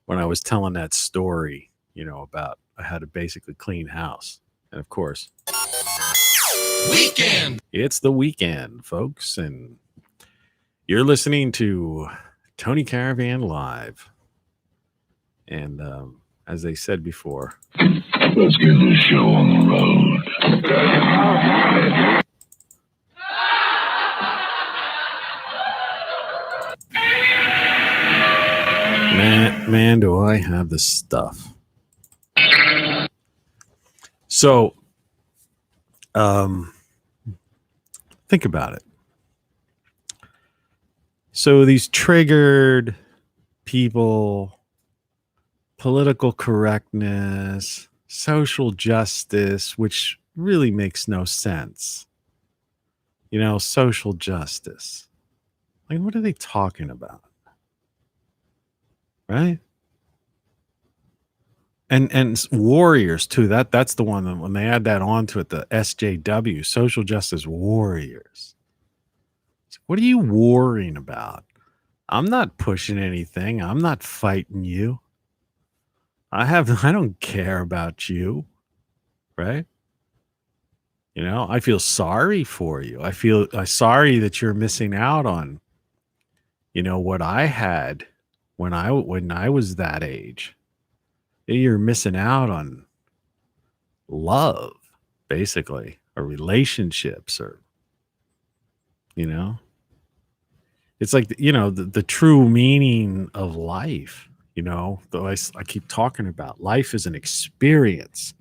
When I was telling that story, about I had a basically clean house. And of course, Weekend. It's the weekend, folks. And you're listening to Tony Caravan Live. And as they said before, let's get this show on the road. Man, do I have the stuff. So, think about it. So these triggered people, political correctness, social justice, which really makes no sense. Social justice. Like, what are they talking about? Right? And warriors too. That's the one that when they add that onto it, the SJW, social justice warriors. What are you warring about? I'm not pushing anything. I'm not fighting you. I don't care about you. Right? I feel sorry for you. I feel sorry that you're missing out on, what I had when I was that age. You're missing out on love, basically, or relationships, or, it's like, the true meaning of life, though I keep talking about life is an experience.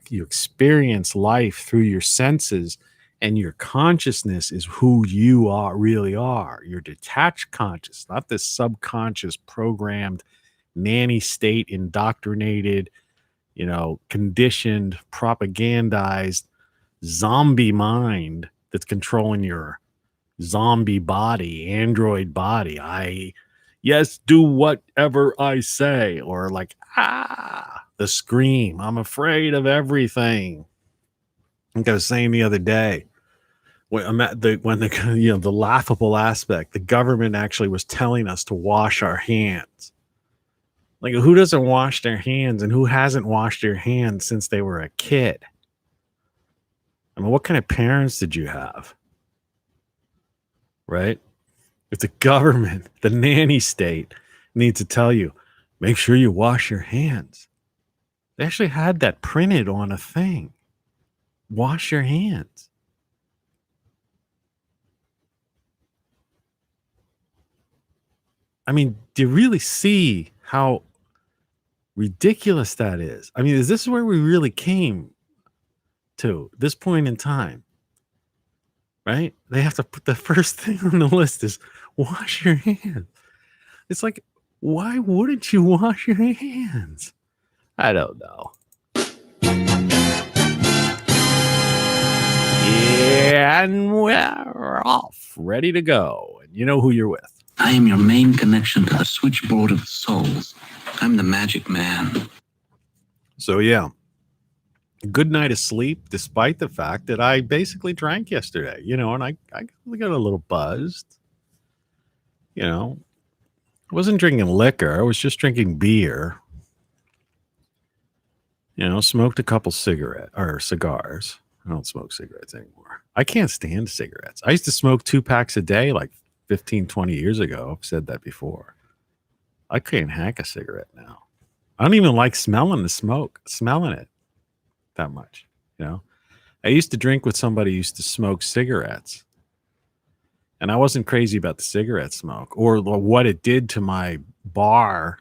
You experience life through your senses, and your consciousness is who you really are. Your detached conscious, not this subconscious programmed nanny state indoctrinated conditioned, propagandized zombie mind that's controlling your zombie body, android body. Yes, do whatever I say, or like, the scream. I'm afraid of everything. I think I was saying the other day, when the laughable aspect, the government actually was telling us to wash our hands. Like, who doesn't wash their hands, and who hasn't washed their hands since they were a kid? I mean, what kind of parents did you have? Right? If the government, the nanny state, needs to tell you, make sure you wash your hands. They actually had that printed on a thing. Wash your hands. I mean, do you really see how ridiculous that is? I mean, is this where we really came to, this point in time? Right? They have to put the first thing on the list is wash your hands. It's like, why wouldn't you wash your hands? I don't know. Yeah, and we're off, ready to go. And you know who you're with. I am your main connection to the switchboard of the souls. I'm the magic man. So, yeah. Good night of sleep, despite the fact that I basically drank yesterday, and I got a little buzzed. I wasn't drinking liquor. I was just drinking beer. Smoked a couple cigars. I don't smoke cigarettes anymore. I can't stand cigarettes. I used to smoke 2 packs a day like 15, 20 years ago. I've said that before. I can't hack a cigarette now. I don't even like smelling it that much. I used to drink with somebody who used to smoke cigarettes. And I wasn't crazy about the cigarette smoke or what it did to my bar,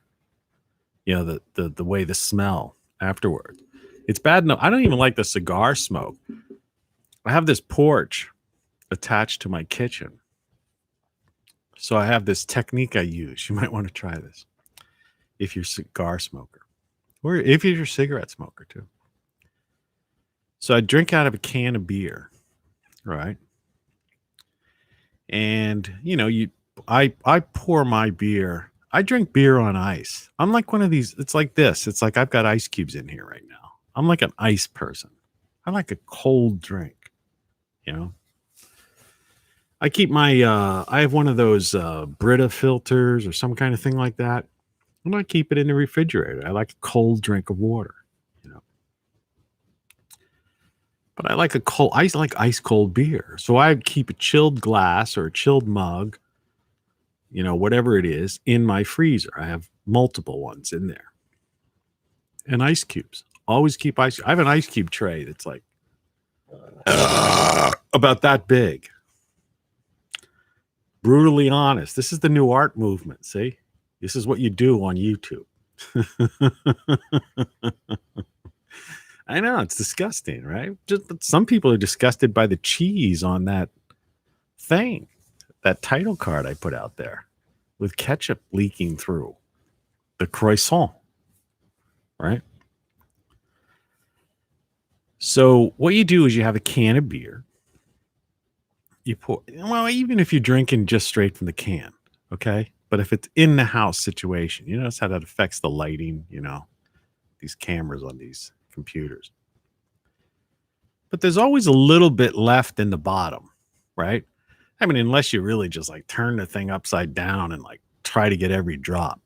the way the smell afterwards. It's bad enough. I don't even like the cigar smoke. I have this porch attached to my kitchen. So I have this technique I use. You might want to try this if you're a cigar smoker or if you're a cigarette smoker too. So I drink out of a can of beer, right? And, I pour my beer. I drink beer on ice. I'm like one of these. It's like this. It's like I've got ice cubes in here right now. I'm like an ice person. I like a cold drink, I keep my, I have one of those Brita filters or some kind of thing like that. And I keep it in the refrigerator. I like a cold drink of water, But I like ice cold beer. So I keep a chilled glass or a chilled mug, whatever it is, in my freezer. I have multiple ones in there. And ice cubes. Always keep ice. I have an ice cube tray that's like about that big. Brutally honest. This is the new art movement. See? This is what you do on YouTube. I know, it's disgusting, right? But some people are disgusted by the cheese on that thing, that title card I put out there with ketchup leaking through the croissant, right? So what you do is you have a can of beer. You pour, even if you're drinking just straight from the can, okay? But if it's in the house situation, you notice how that affects the lighting, these cameras on these computers. But there's always a little bit left in the bottom, right? I mean, unless you really just like turn the thing upside down and like try to get every drop.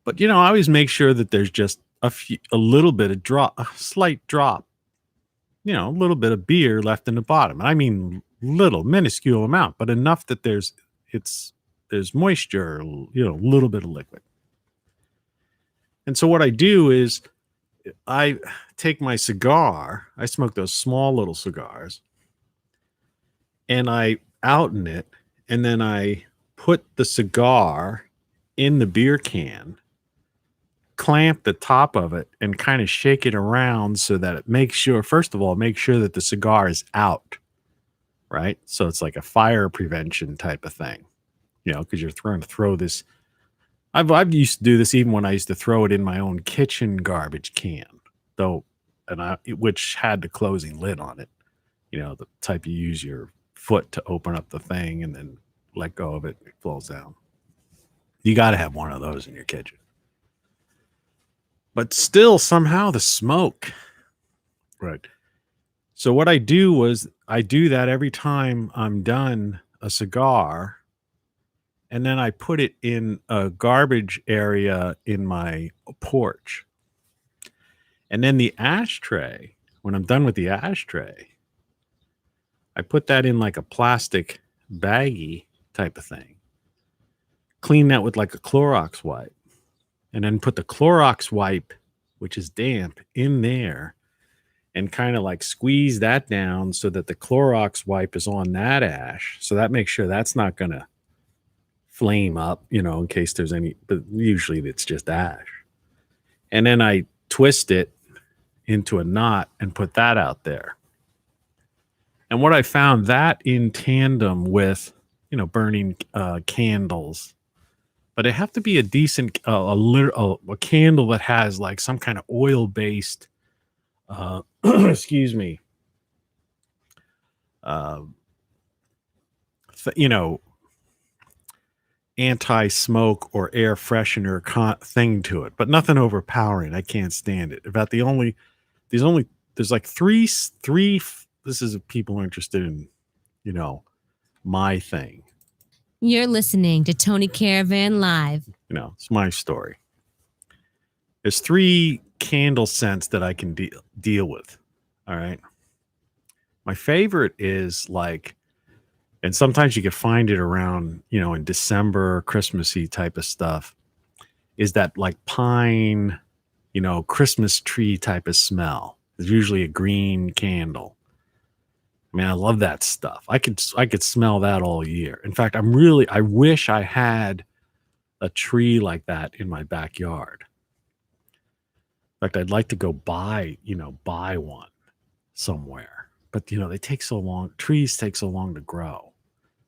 But I always make sure that there's just a little bit of drop, a slight drop, a little bit of beer left in the bottom. And I mean, little minuscule amount, but enough that there's moisture, a little bit of liquid. And so what I do is I take my cigar, I smoke those small little cigars, and I outen it, and then I put the cigar in the beer can, clamp the top of it, and kind of shake it around so that it makes sure, first of all, make sure that the cigar is out, right? So it's like a fire prevention type of thing, because you're trying to throw this. I've used to do this even when I used to throw it in my own kitchen garbage can, though, which had the closing lid on it. You know, the type you use your foot to open up the thing and then let go of it, it falls down. You got to have one of those in your kitchen. But still, somehow the smoke. Right. So what I do was I do that every time I'm done a cigar, and then I put it in a garbage area in my porch. And then the ashtray, when I'm done with the ashtray, I put that in like a plastic baggie type of thing. Clean that with like a Clorox wipe. And then put the Clorox wipe, which is damp, in there and kind of like squeeze that down so that the Clorox wipe is on that ash. So that makes sure that's not going to flame up, you know, in case there's any, but usually it's just ash. And then I twist it into a knot and put that out there. And what I found that in tandem with, you know, burning candles, but it have to be a decent, a candle that has like some kind of oil-based, excuse me, you know, anti-smoke or air freshener thing to it, but nothing overpowering. I can't stand it. About there's like three. This is people interested in, you know, my thing. You're listening to Tony Caravan Live. You know, it's my story. There's 3 candle scents that I can deal with. All right. My favorite is like, and sometimes you can find it around, you know, in December, Christmassy type of stuff, is that like pine, you know, Christmas tree type of smell. There's usually a green candle. I mean, I love that stuff. I could smell that all year. In fact, I wish I had a tree like that in my backyard. In fact, I'd like to go buy one somewhere. But, you know, they take so long. Trees take so long to grow.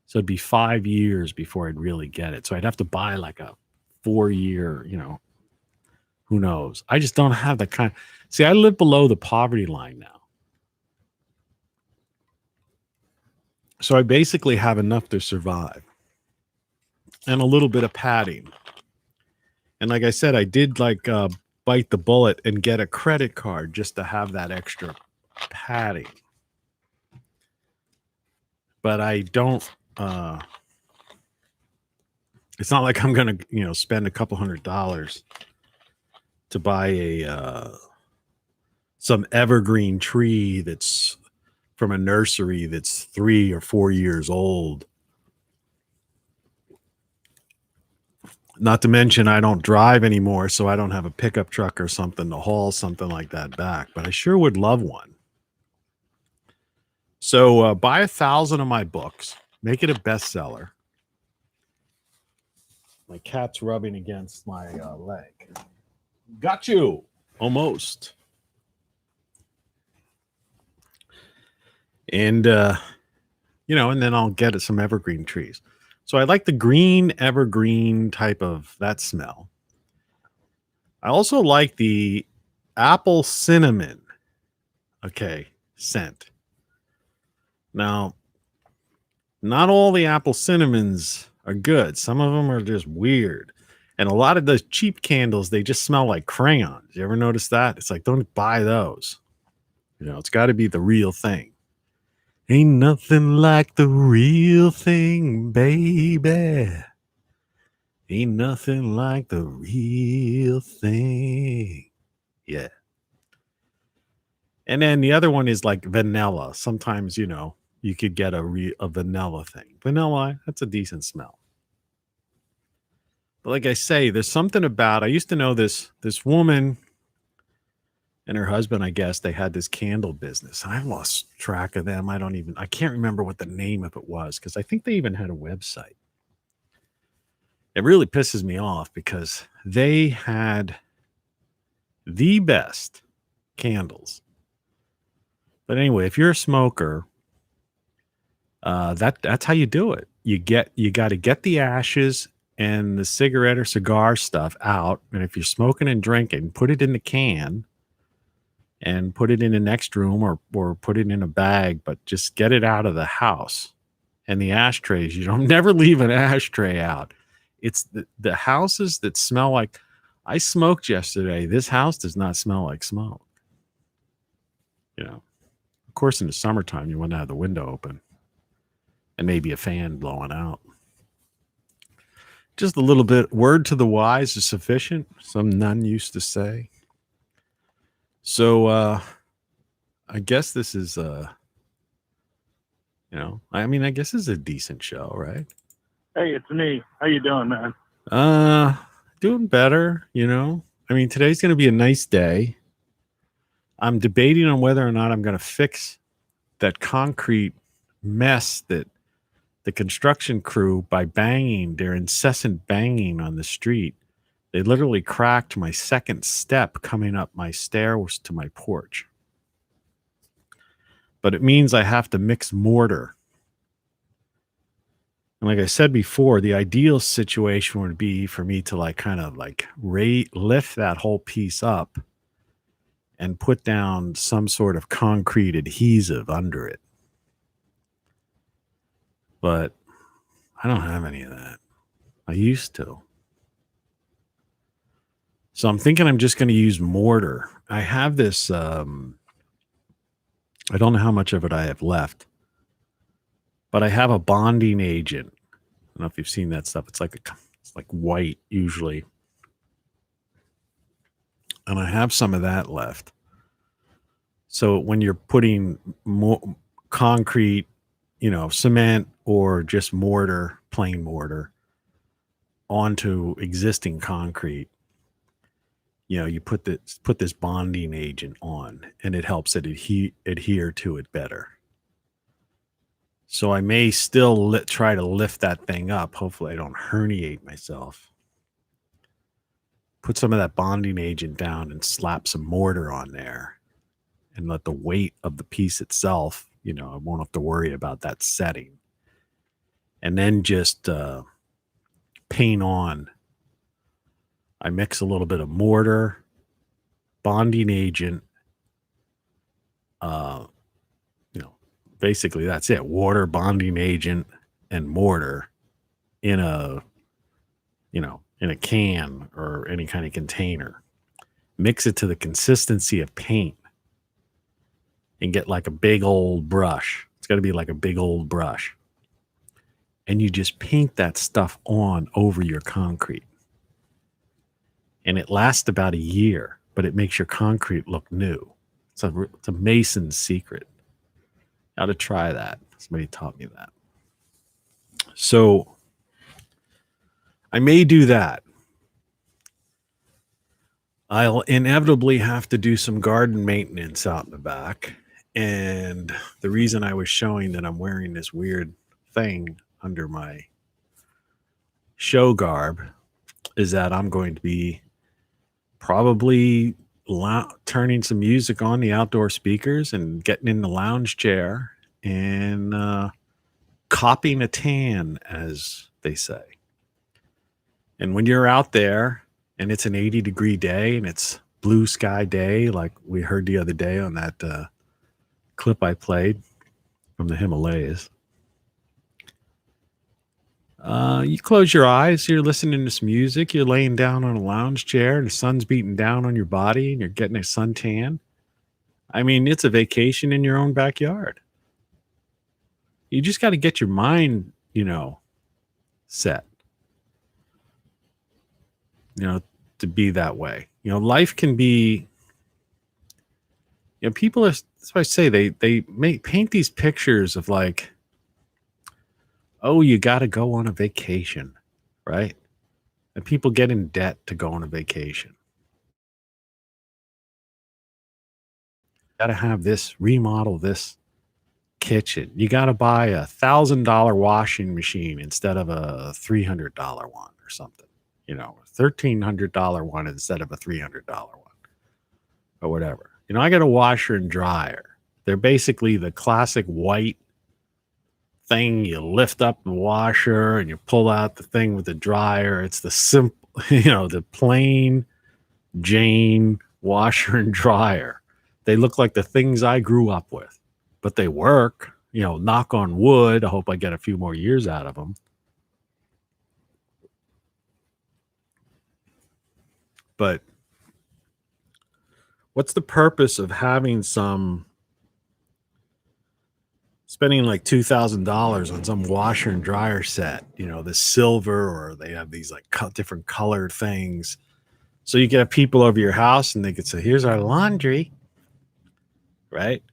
So it'd be 5 years before I'd really get it. So I'd have to buy like a 4-year, you know, who knows? I just don't have the kind. See, I live below the poverty line now. So I basically have enough to survive and a little bit of padding. And like I said, I did like bite the bullet and get a credit card just to have that extra padding. But I don't, it's not like I'm going to, you know, spend a couple $100 to buy some evergreen tree that's from a nursery that's 3 or 4 years old. Not to mention I don't drive anymore, so I don't have a pickup truck or something to haul something like that back, but I sure would love one. So buy 1,000 of my books, make it a bestseller. My cat's rubbing against my leg. Got you. Almost. And, you know, and then I'll get some evergreen trees. So I like the green evergreen type of that smell. I also like the apple cinnamon, scent. Now, not all the apple cinnamons are good. Some of them are just weird. And a lot of those cheap candles, they just smell like crayons. You ever notice that? It's like, don't buy those. You know, it's got to be the real thing. Ain't nothing like the real thing, baby. Ain't nothing like the real thing. Yeah. And then the other one is like vanilla. Sometimes, you know, you could get a vanilla thing. Vanilla, that's a decent smell. But like I say, there's something about, I used to know this woman and her husband, I guess, they had this candle business. I lost track of them. I can't remember what the name of it was because I think they even had a website. It really pisses me off because they had the best candles. But anyway, if you're a smoker, that's how you do it. You got to get the ashes and the cigarette or cigar stuff out. And if you're smoking and drinking, put it in the can. and put it in the next room or put it in a bag, but just get it out of the house. And the ashtrays, you don't never leave an ashtray out. It's the houses that smell like, I smoked yesterday. This house does not smell like smoke. You know, of course, in the summertime, you want to have the window open and maybe a fan blowing out. Just a little bit, word to the wise is sufficient, some nun used to say. So I guess this is, I guess this is a decent show, right? Hey, it's me. How you doing, man? Doing better, today's going to be a nice day. I'm debating on whether or not I'm going to fix that concrete mess that the construction crew, by banging, their incessant banging on the street, they literally cracked my second step coming up my stairs to my porch. But it means I have to mix mortar. And like I said before, the ideal situation would be for me to lift that whole piece up and put down some sort of concrete adhesive under it. But I don't have any of that. I used to. So I'm thinking I'm just going to use mortar. I have this, I don't know how much of it I have left, but I have a bonding agent. I don't know if you've seen that stuff. It's like white usually. And I have some of that left. So when you're putting concrete, cement or just mortar, plain mortar, onto existing concrete, you put this bonding agent on, and it helps it adhere to it better. So I may still try to lift that thing up. Hopefully I don't herniate myself. Put some of that bonding agent down and slap some mortar on there, and let the weight of the piece itself, I won't have to worry about that setting. And then just paint on. I mix a little bit of mortar, bonding agent, basically that's it. Water, bonding agent, and mortar in a can or any kind of container. Mix it to the consistency of paint and get like a big old brush. It's got to be like a big old brush. And you just paint that stuff on over your concrete. And it lasts about a year, but it makes your concrete look new. It's a mason's secret. Got to try that. Somebody taught me that. So I may do that. I'll inevitably have to do some garden maintenance out in the back. And the reason I was showing that I'm wearing this weird thing under my show garb is that I'm going to be probably turning some music on the outdoor speakers and getting in the lounge chair and copping a tan, as they say. And when you're out there and it's an 80-degree day and it's blue sky day, like we heard the other day on that clip I played from the Himalayas, you close your eyes, you're listening to some music, you're laying down on a lounge chair and the sun's beating down on your body and you're getting a suntan. It's a vacation in your own backyard. You just got to get your mind, set, to be that way. Life can be, people are, that's why I say they paint these pictures of like, oh, you got to go on a vacation, right? And people get in debt to go on a vacation. Got to have this, remodel this kitchen. You got to buy a $1,000 washing machine instead of a $300 one or something. A $1,300 one instead of a $300 one or whatever. I got a washer and dryer. They're basically the classic white thing. You lift up the washer and you pull out the thing with the dryer. It's the simple, the plain Jane washer and dryer. They look like the things I grew up with, but they work. Knock on wood. I hope I get a few more years out of them. But what's the purpose of spending like $2,000 on some washer and dryer set? The silver, or they have these like different colored things. So you can have people over your house and they could say, "Here's our laundry," right?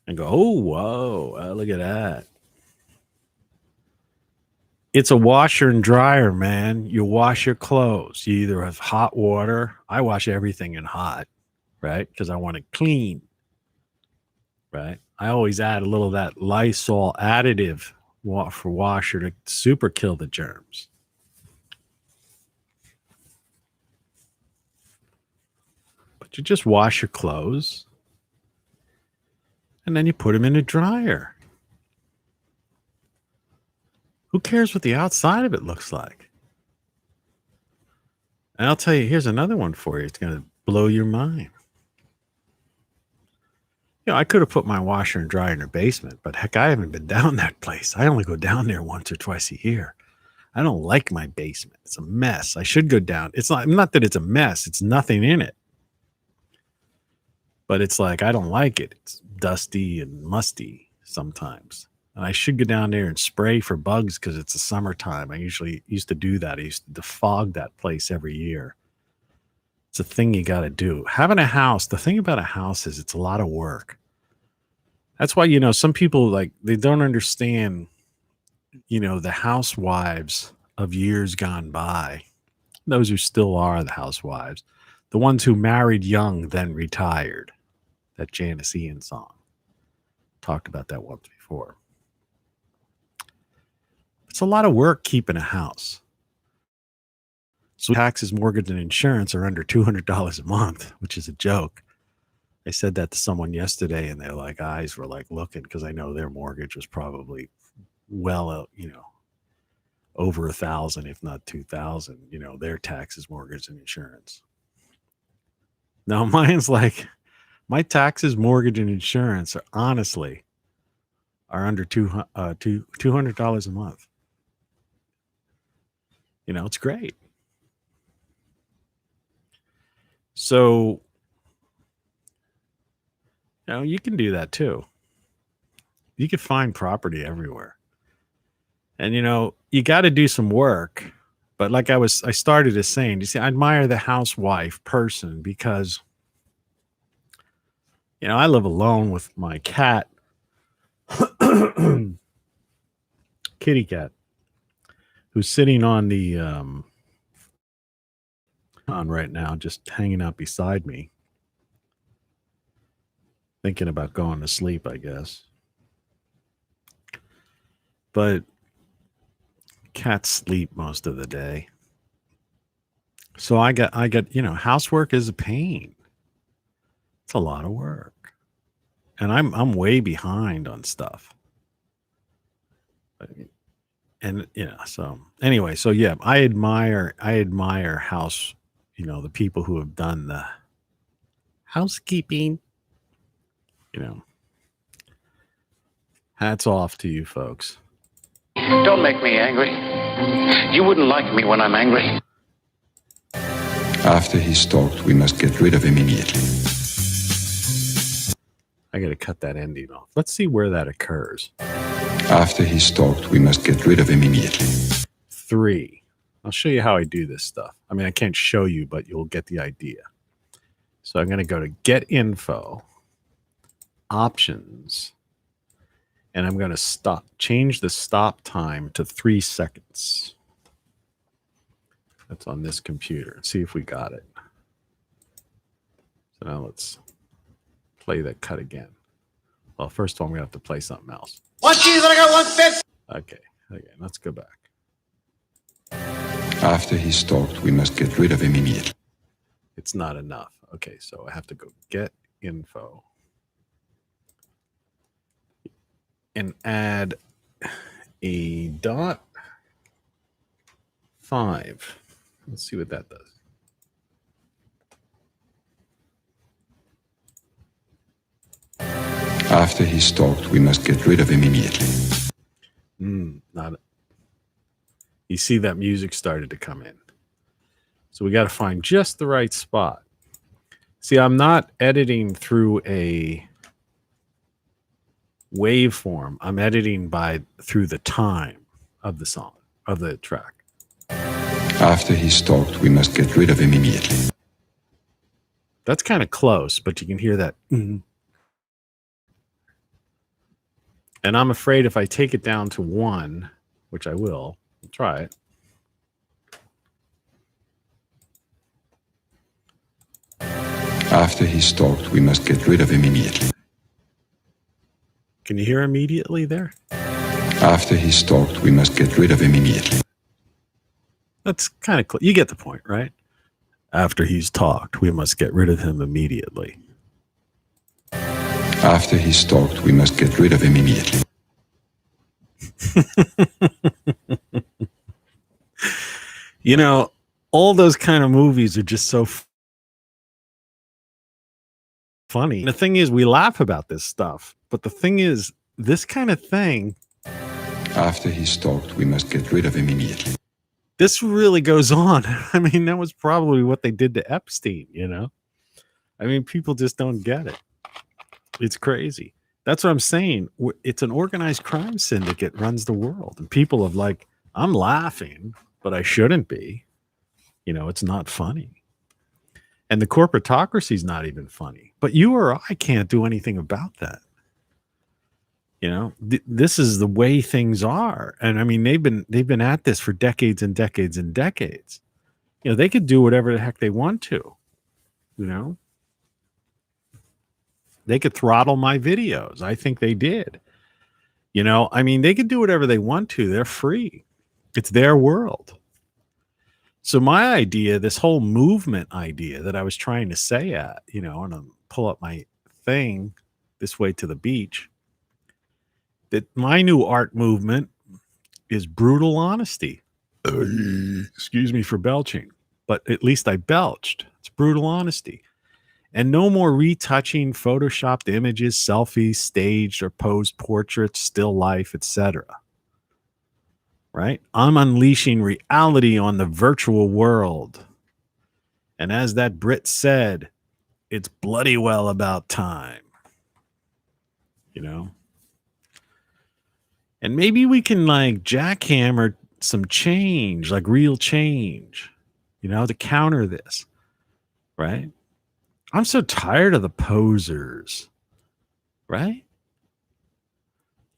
And go, "Oh, whoa, look at that." It's a washer and dryer, man. You wash your clothes. You either have hot water. I wash everything in hot, right? Because I want it clean, right? I always add a little of that Lysol additive for washer to super kill the germs. But you just wash your clothes and then you put them in a dryer. Who cares what the outside of it looks like? And I'll tell you, here's another one for you. It's going to blow your mind. I could have put my washer and dryer in the basement, but heck, I haven't been down that place. I only go down there once or twice a year. I don't like my basement. It's a mess. I should go down. It's not that it's a mess. It's nothing in it. But it's like, I don't like it. It's dusty and musty sometimes. And I should go down there and spray for bugs because it's the summertime. I usually used to do that. I used to defog that place every year. It's a thing you got to do. Having a house, the thing about a house is it's a lot of work. That's why, some people, they don't understand, the housewives of years gone by. Those who still are the housewives. The ones who married young, then retired. That Janice Ian song. Talked about that once before. It's a lot of work keeping a house. So taxes, mortgage, and insurance are under $200 a month, which is a joke. I said that to someone yesterday, and their eyes were looking, because I know their mortgage was probably well, over 1,000, if not 2,000. Their taxes, mortgage, and insurance. Now mine's my taxes, mortgage, and insurance are honestly under $200 a month. It's great. So, you can do that too. You can find property everywhere. And, you got to do some work. But like I started as saying, you see, I admire the housewife person because, I live alone with my cat, kitty cat, who's sitting on the, on right now, just hanging out beside me, thinking about going to sleep, I guess. But cats sleep most of the day. So I got, housework is a pain. It's a lot of work. And I'm way behind on stuff. And so anyway, so yeah, I admire house, the people who have done the housekeeping, hats off to you folks. Don't make me angry. You wouldn't like me when I'm angry. After he's stalked, we must get rid of him immediately. I got to cut that ending off. Let's see where that occurs. After he's stalked, we must get rid of him immediately. 3. I'll show you how I do this stuff. I mean, I can't show you, but you'll get the idea. So I'm going to go to Get Info, Options, and I'm going to change the stop time to 3 seconds. That's on this computer. See if we got it. So now let's play that cut again. Well, first of all, I'm going to have to play something else. One cheese and I got 1 fish. Okay, let's go back. After he's stalked, we must get rid of him immediately. It's not enough. Okay, so I have to go Get Info and add a .5. Let's see what that does. After he's stalked, we must get rid of him immediately. Not. You see that music started to come in. So we got to find just the right spot. See, I'm not editing through a waveform. I'm editing through the time of the song, of the track. After he's stalked, we must get rid of him immediately. That's kind of close, but you can hear that. And I'm afraid if I take it down to 1, which I will, I'll try it. After he's stalked, we must get rid of him immediately. Can you hear immediately there? After he's stalked, we must get rid of him immediately. That's kind of you get the point, right? After he's talked, we must get rid of him immediately. After he's stalked, we must get rid of him immediately. You know, all those kind of movies are just so funny. And the thing is, we laugh about this stuff, but the thing is, this kind of thing. After he's stalked, we must get rid of him immediately. This really goes on. I mean, that was probably what they did to Epstein, you know? I mean, people just don't get it. It's crazy. That's what I'm saying. It's an organized crime syndicate runs the world. And people have like, I'm laughing, but I shouldn't be. You know, it's not funny. And the corporatocracy is not even funny. But you or I can't do anything about that. You know, this is the way things are. And I mean, they've been at this for decades and decades and decades. You know, they could do whatever the heck they want to, you know. They could throttle my videos. I think they did. You know, I mean, they could do whatever they want to. They're free. It's their world. So my idea, this whole movement idea that I was trying to say at, you know, and I'm pull up my thing this way to the beach, that my new art movement is brutal honesty. Excuse me for belching, but at least I belched. It's brutal honesty. And no more retouching photoshopped images, selfies, staged or posed portraits, still life, etc. Right? I'm unleashing reality on the virtual world. And as that Brit said, it's bloody well about time. You know? And maybe we can like jackhammer some change, like real change, you know, to counter this. Right? I'm so tired of the posers, right?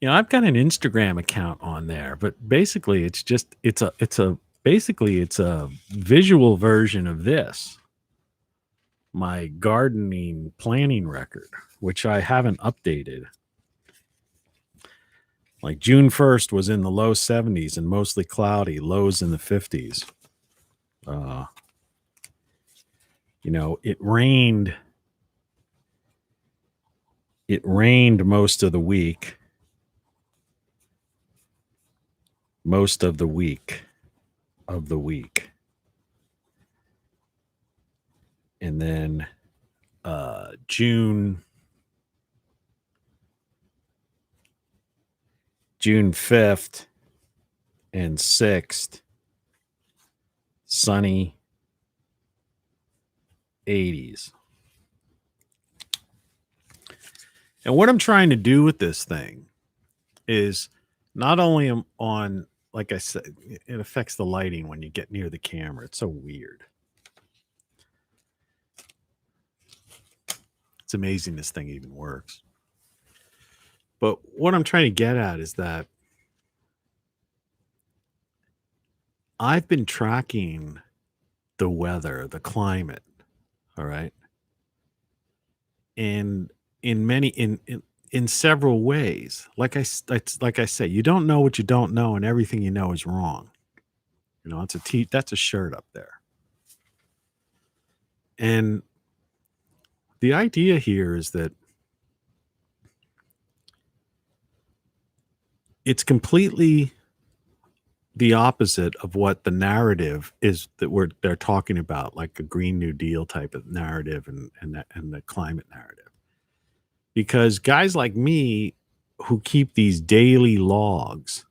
You know, I've got an Instagram account on there, but basically it's a visual version of this. My gardening planning record, which I haven't updated. Like June 1st was in the low 70s and mostly cloudy, lows in the 50s. You know, it rained most of the week. Most of the week. And then June 5th and 6th, sunny 80s. And what I'm trying to do with this thing is not only on, like I said, it affects the lighting when you get near the camera. It's so weird. It's amazing this thing even works. But what I'm trying to get at is that I've been tracking the weather, the climate, all right? And in several ways. Like I say, you don't know what you don't know, and everything you know is wrong. You know, that's a shirt up there. And the idea here is that it's completely the opposite of what the narrative is that they're talking about, like a Green New Deal type of narrative and the climate narrative. because guys like me who keep these daily logs,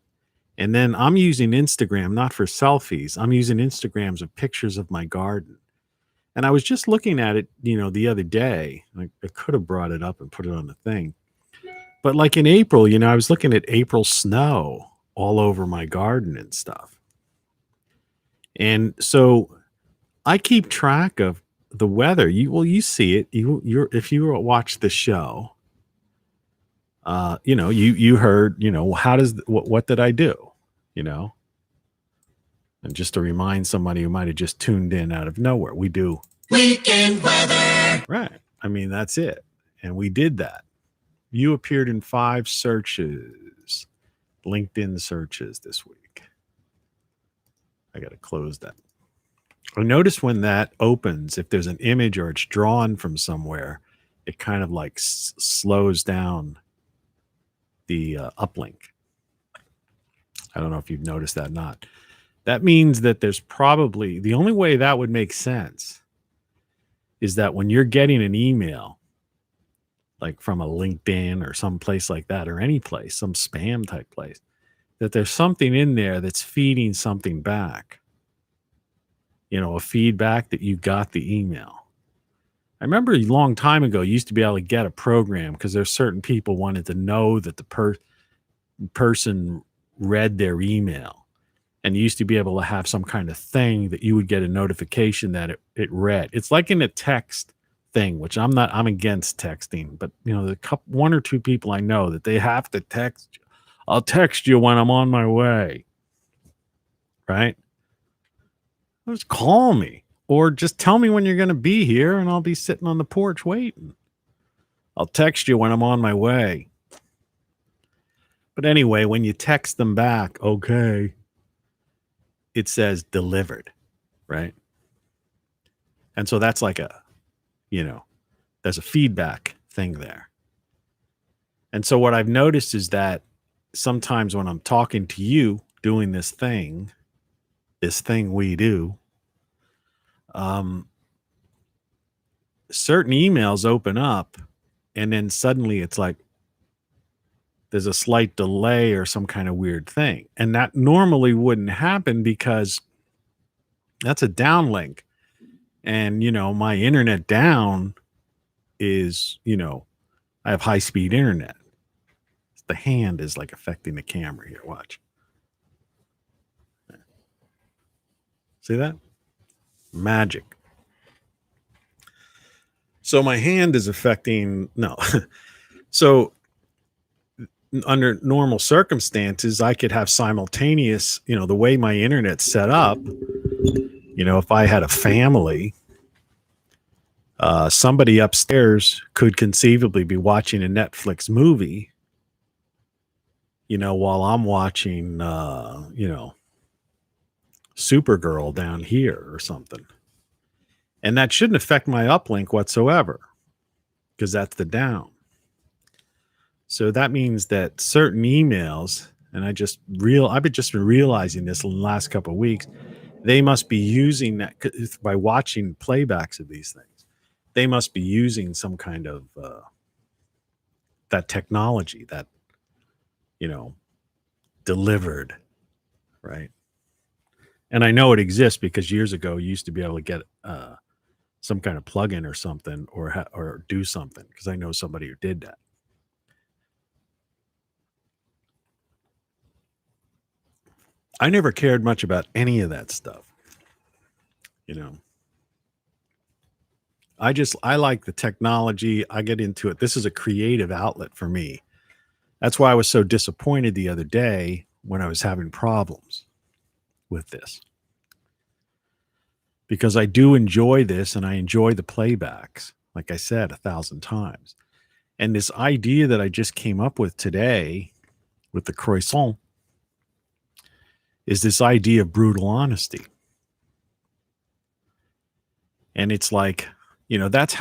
and then I'm using Instagram not for selfies. I'm using Instagrams of pictures of my garden. And I was just looking at it, the other day. I could have brought it up and put it on the thing. But like in April, I was looking at April snow all over my garden and stuff. And so I keep track of the weather. You see it. If you watch the show, you heard, what did I do? And just to remind somebody who might have just tuned in out of nowhere, we do weekend weather. Right. I mean, that's it. And we did that. You appeared in 5 searches, LinkedIn searches this week. I got to close that. I notice when that opens, if there's an image or it's drawn from somewhere, it kind of like slows down the uplink. I don't know if you've noticed that or not. That means that there's probably, the only way that would make sense is that when you're getting an email, like from a LinkedIn or some place like that, or any place, some spam type place, that there's something in there that's feeding something back. A feedback that you got the email. I remember a long time ago, you used to be able to get a program because there's certain people wanted to know that the person read their email. And you used to be able to have some kind of thing that you would get a notification that it read. It's like in a text thing, which I'm against texting, but the one or two people I know that they have to text you. I'll text you when I'm on my way. Right? Just call me or just tell me when you're going to be here and I'll be sitting on the porch waiting. I'll text you when I'm on my way. But anyway, when you text them back, okay, it says delivered, right? And so that's like there's a feedback thing there. And so what I've noticed is that sometimes when I'm talking to you doing this thing we do, certain emails open up and then suddenly it's like there's a slight delay or some kind of weird thing. And that normally wouldn't happen because that's a downlink. And, my internet down is, I have high speed internet. The hand is like affecting the camera here. Watch. See that? Magic. So my hand is affecting, no. So under normal circumstances, I could have simultaneous, the way my internet's set up, if I had a family, somebody upstairs could conceivably be watching a Netflix movie, while I'm watching, Supergirl down here or something. And that shouldn't affect my uplink whatsoever because that's the down. So that means that certain emails, and I've just been realizing this in the last couple of weeks, they must be using that by watching playbacks of these things. They must be using some kind of that technology that, delivered, right? And I know it exists because years ago you used to be able to get some kind of plugin or something or do something because I know somebody who did that. I never cared much about any of that stuff. I like the technology. I get into it. This is a creative outlet for me. That's why I was so disappointed the other day when I was having problems with this. Because I do enjoy this and I enjoy the playbacks, like I said 1,000 times. And this idea that I just came up with today with the croissant is this idea of brutal honesty. And it's like, that's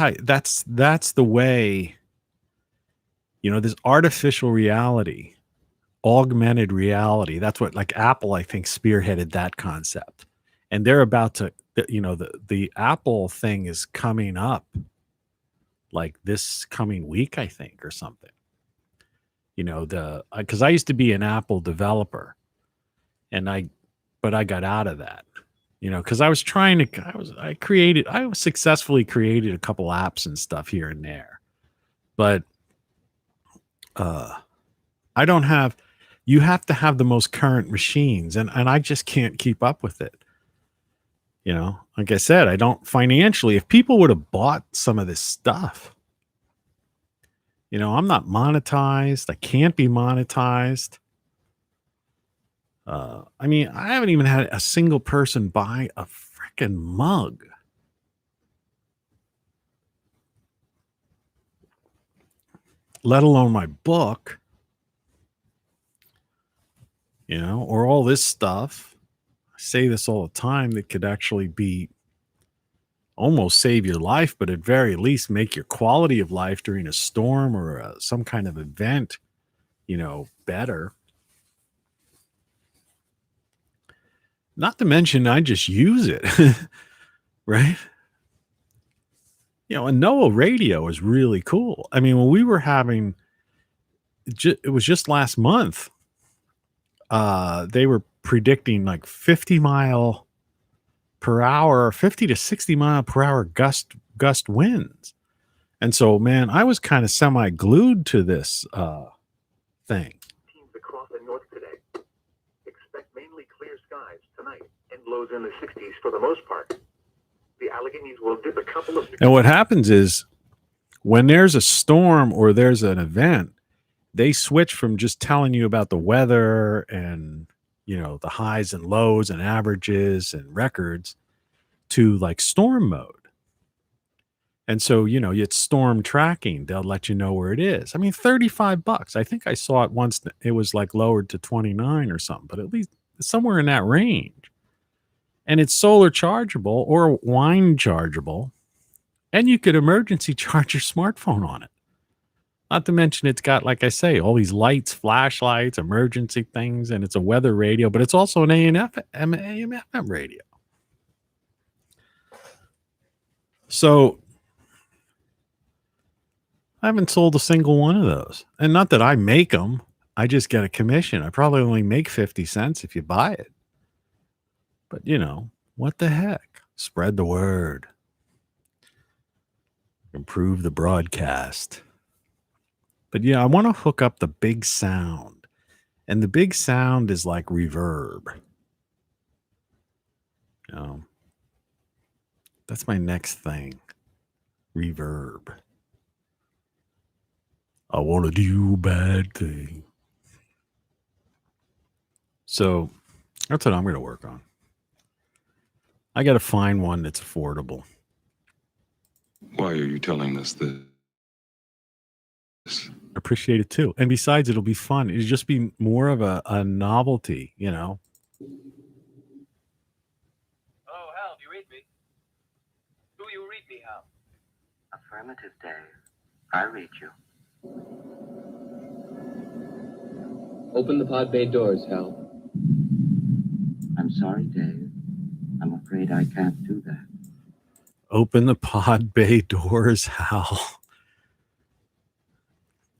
the way, this artificial reality, augmented reality. That's what, like, Apple, I think, spearheaded that concept. And they're about to, the Apple thing is coming up like this coming week, I think, or something. Because I used to be an Apple developer, but I got out of that. Because I was successfully created a couple apps and stuff here and there, but I don't have. You have to have the most current machines, and I just can't keep up with it. Like I said, I don't financially. If people would have bought some of this stuff, I'm not monetized. I can't be monetized. I mean, I haven't even had a single person buy a freaking mug. Let alone my book, or all this stuff. I say this all the time that could actually be almost save your life, but at very least make your quality of life during a storm or some kind of event, better. Not to mention, I just use it, right? A NOAA radio is really cool. I mean, when we were having, it was just last month, they were predicting like 50 to 60 mile per hour gust winds. And so, man, I was kind of semi-glued to this thing. Teams across the north today expect mainly clear skies tonight and lows in the 60s for the most part. The Alleghenies will dip a couple of... And what happens is when there's a storm or there's an event, they switch from just telling you about the weather and, the highs and lows and averages and records to like storm mode. And so, it's storm tracking. They'll let you know where it is. I mean, $35. I think I saw it once. It was like lowered to 29 or something, but at least somewhere in that range. And it's solar chargeable or wind chargeable. And you could emergency charge your smartphone on it. Not to mention it's got, like I say, all these lights, flashlights, emergency things, and it's a weather radio, but it's also an AM/FM radio. So I haven't sold a single one of those. And not that I make them. I just get a commission. I probably only make 50 cents if you buy it. But, what the heck? Spread the word. Improve the broadcast. But, I want to hook up the big sound. And the big sound is like reverb. That's my next thing. Reverb. I want to do a bad thing. So that's what I'm going to work on. I got to find one that's affordable. Why are you telling us this? Appreciate it too. And besides, it'll be fun. It'll just be more of a novelty, Oh, Hal, do you read me? Do you read me, Hal? Affirmative, Dave. I read you. Open the pod bay doors, Hal. I'm sorry, Dave. I'm afraid I can't do that. Open the pod bay doors, Hal.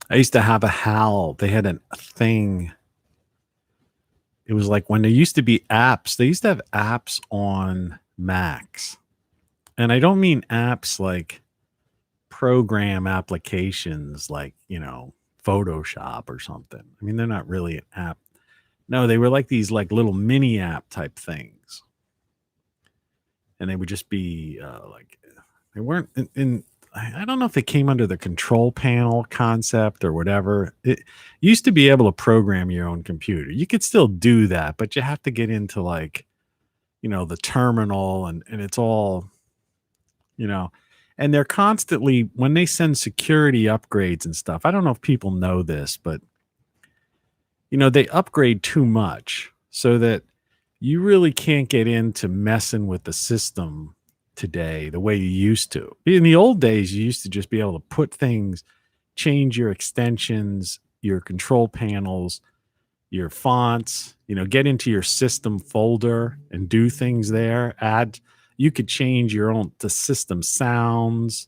I used to have a Hal. They had a thing. It was like when there used to be apps. They used to have apps on Macs. And I don't mean apps like program applications like, Photoshop or something. I mean, they're not really an app. No, they were like these like little mini app type things. And they would just be they weren't in I don't know if they came under the control panel concept or whatever. It used to be able to program your own computer. You could still do that, but you have to get into the terminal and it's all, and they're constantly, when they send security upgrades and stuff, I don't know if people know this, but, they upgrade too much so that you really can't get into messing with the system today the way you used to. In the old days, you used to just be able to put things, change your extensions, your control panels, your fonts, get into your system folder and do things there. You could change the system sounds.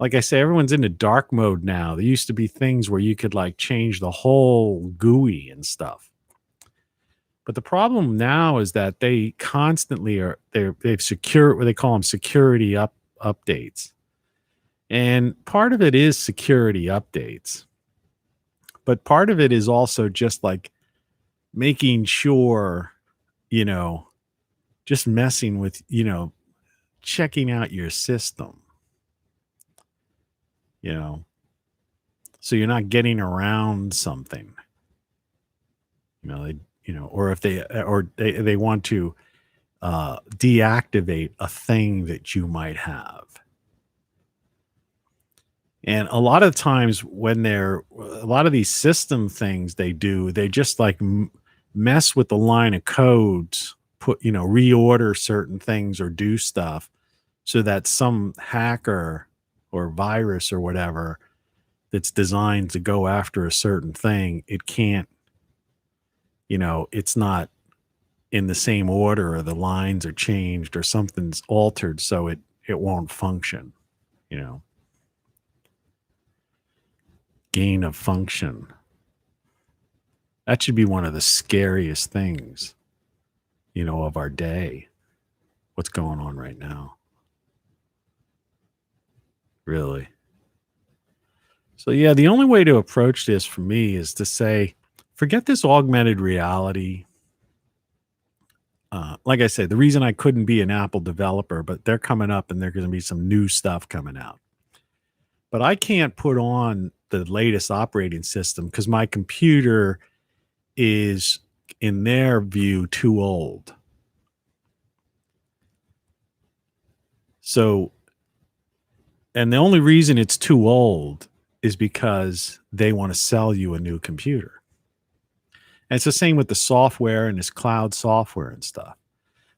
like I say, everyone's into dark mode now. There used to be things where you could like change the whole GUI and stuff. But the problem now is that they constantly they've secure what they call them security updates. And part of it is security updates. But part of it is also just like making sure, just messing with, checking out your system, so you're not getting around something, or if they want to deactivate a thing that you might have. And a lot of times when a lot of these system things they just like mess with the line of codes, reorder certain things or do stuff so that some hacker or virus or whatever that's designed to go after a certain thing, it can't, it's not in the same order, or the lines are changed or something's altered, so it won't function, gain of function. That should be one of the scariest things, of our day. What's going on right now? Really. So yeah, the only way to approach this for me is to say, forget this augmented reality. Like I said, the reason I couldn't be an Apple developer, but they're coming up and there's going to be some new stuff coming out. But I can't put on the latest operating system because my computer is, in their view, too old. So, and the only reason it's too old is because they want to sell you a new computer. And it's the same with the software and this cloud software and stuff.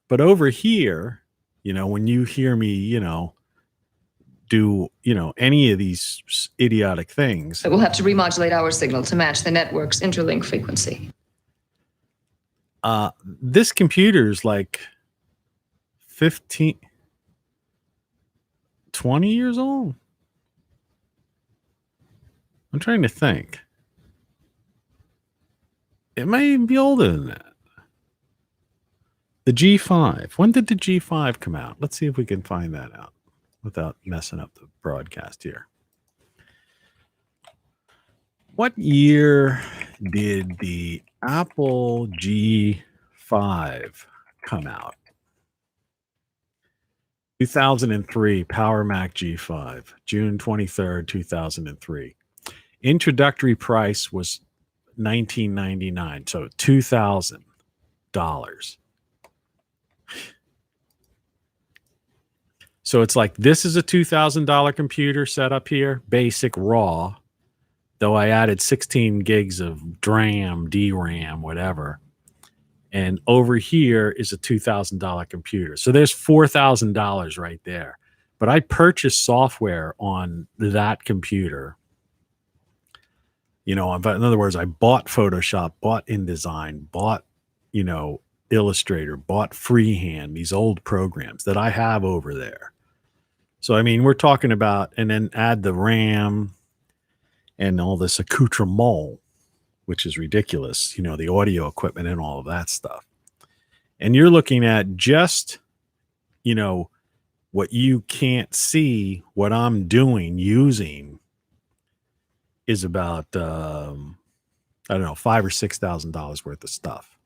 But over here, when you hear me, do, any of these idiotic things. We'll have to remodulate our signal to match the network's interlink frequency. This computer's like 20 years old. I'm trying to think. It may even be older than that. The G5. When did the G5 come out? Let's see if we can find that out without messing up the broadcast here. What year did the Apple G5 come out? 2003, Power Mac G5, June 23rd, 2003. Introductory price was $19.99, so $2,000. So it's like, this is a $2,000 computer set up here, basic raw, though I added 16 gigs of DRAM, whatever. And over here is a $2,000 computer. So there's $4,000 right there. But I purchased software on that computer. In other words, I bought Photoshop, bought InDesign, bought, Illustrator, bought Freehand, these old programs that I have over there. So, I mean, we're talking about, and then add the RAM and all this accoutrement, which is ridiculous, the audio equipment and all of that stuff. And you're looking at just, what you can't see, what I'm doing, using is about, I don't know, $5,000 or $6,000 worth of stuff.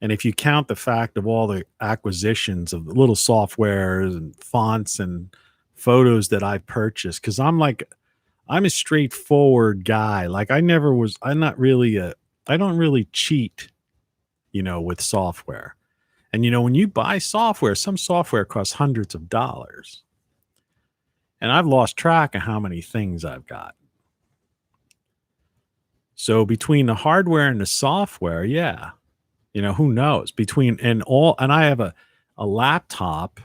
And if you count the fact of all the acquisitions of the little softwares and fonts and photos that I purchased, because I'm a straightforward guy. Like I don't really cheat, with software. And, when you buy software, some software costs hundreds of dollars. And I've lost track of how many things I've got. So between the hardware and the software, yeah, who knows? And I have a laptop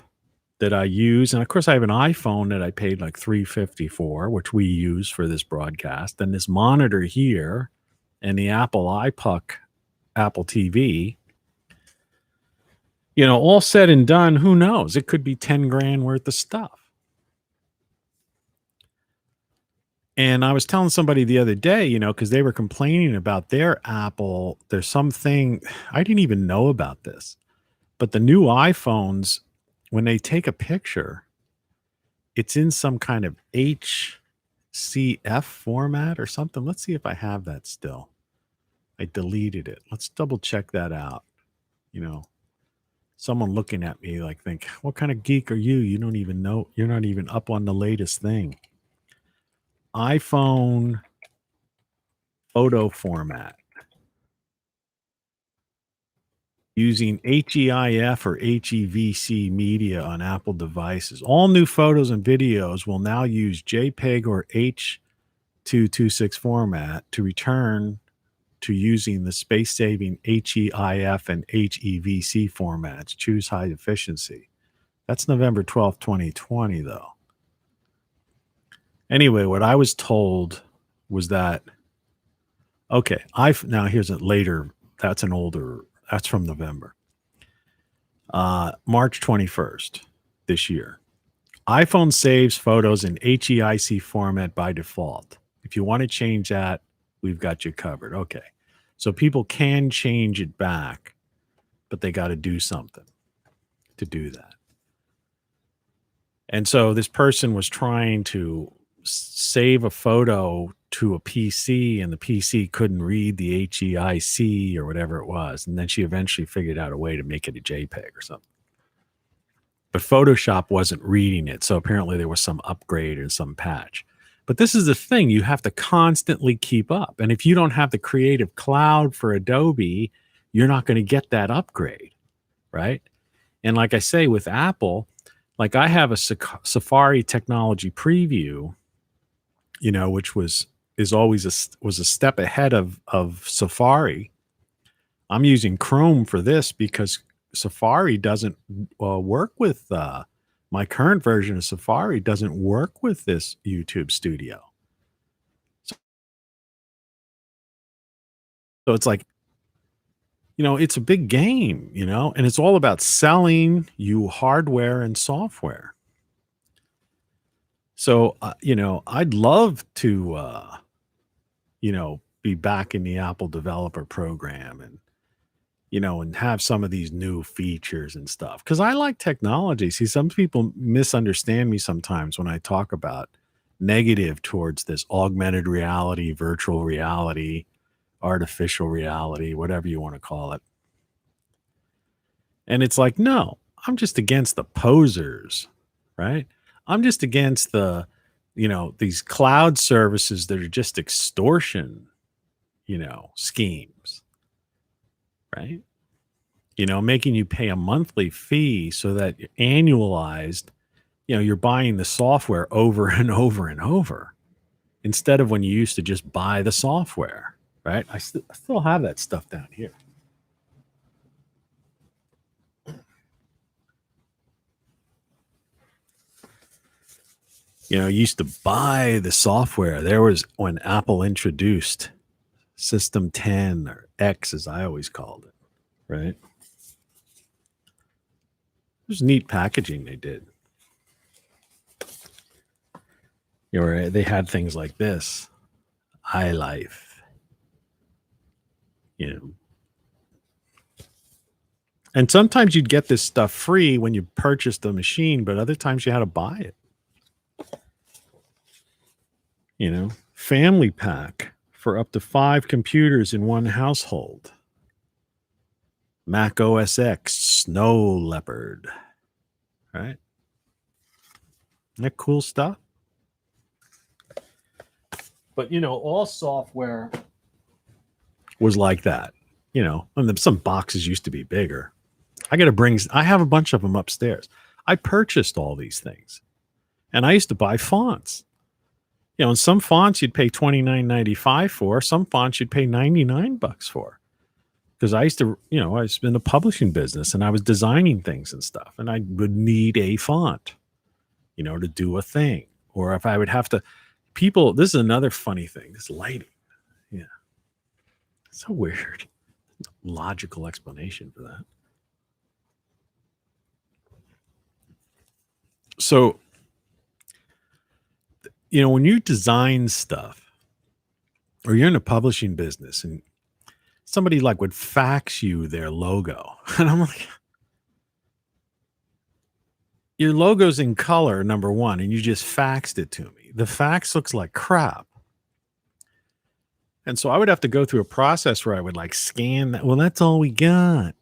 that I use. And of course I have an iPhone that I paid like $350 for, which we use for this broadcast. And this monitor here and the Apple iPuck, Apple TV, all said and done, who knows? It could be 10 grand worth of stuff. And I was telling somebody the other day, because they were complaining about their Apple. There's something I didn't even know about this, but the new iPhones, when they take a picture, it's in some kind of HCF format or something. Let's see if I have that still. I deleted it. Let's double check that out. Someone looking at me like think, what kind of geek are you? You don't even know. You're not even up on the latest thing. iPhone photo format using HEIF or HEVC media on Apple devices. All new photos and videos will now use JPEG or H.226 format to return to using the space-saving HEIF and HEVC formats. Choose high efficiency. That's November 12th, 2020, though. Anyway, what I was told was that, okay, now here's a later, that's from November. March 21st this year. iPhone saves photos in HEIC format by default. If you want to change that, we've got you covered. Okay. So people can change it back, but they got to do something to do that. And so this person was trying to save a photo to a PC, and the PC couldn't read the HEIC or whatever it was. And then she eventually figured out a way to make it a JPEG or something. But Photoshop wasn't reading it. So apparently there was some upgrade or some patch. But this is the thing. You have to constantly keep up. And if you don't have the Creative Cloud for Adobe, you're not going to get that upgrade, right? And like I say, with Apple, like I have a Safari technology preview, which was a step ahead of Safari. I'm using Chrome for this because Safari doesn't work with my current version of Safari doesn't work with this YouTube Studio. So it's like, it's a big game, and it's all about selling you hardware and software. So, I'd love to, be back in the Apple developer program and, and have some of these new features and stuff. Because I like technology. See, some people misunderstand me sometimes when I talk about negative towards this augmented reality, virtual reality, artificial reality, whatever you want to call it. And it's like, no, I'm just against the posers, right? I'm just against the, these cloud services that are just extortion, schemes, right? Making you pay a monthly fee so that annualized, you're buying the software over and over and over instead of when you used to just buy the software, right? I still have that stuff down here. Used to buy the software. There was when Apple introduced System 10 or X, as I always called it, right? It was neat packaging they did. They had things like this, iLife, And sometimes you'd get this stuff free when you purchased the machine, but other times you had to buy it. Family pack for up to 5 computers in one household. Mac OS X, Snow Leopard, right? Isn't that cool stuff? But, all software was like that, and some boxes used to be bigger. I have a bunch of them upstairs. I purchased all these things, and I used to buy fonts. And some fonts you'd pay $29.95 for. Some fonts you'd pay $99 for. Because I used to, I was in the publishing business and I was designing things and stuff. And I would need a font, to do a thing. Or if I would have to, this is another funny thing, this lighting. Yeah. It's so weird. Logical explanation for that. So when you design stuff or you're in a publishing business and somebody like would fax you their logo, and I'm like, your logo's in color, number one, and you just faxed it to me. The fax looks like crap. And so I would have to go through a process where I would like scan that. Well, that's all we got.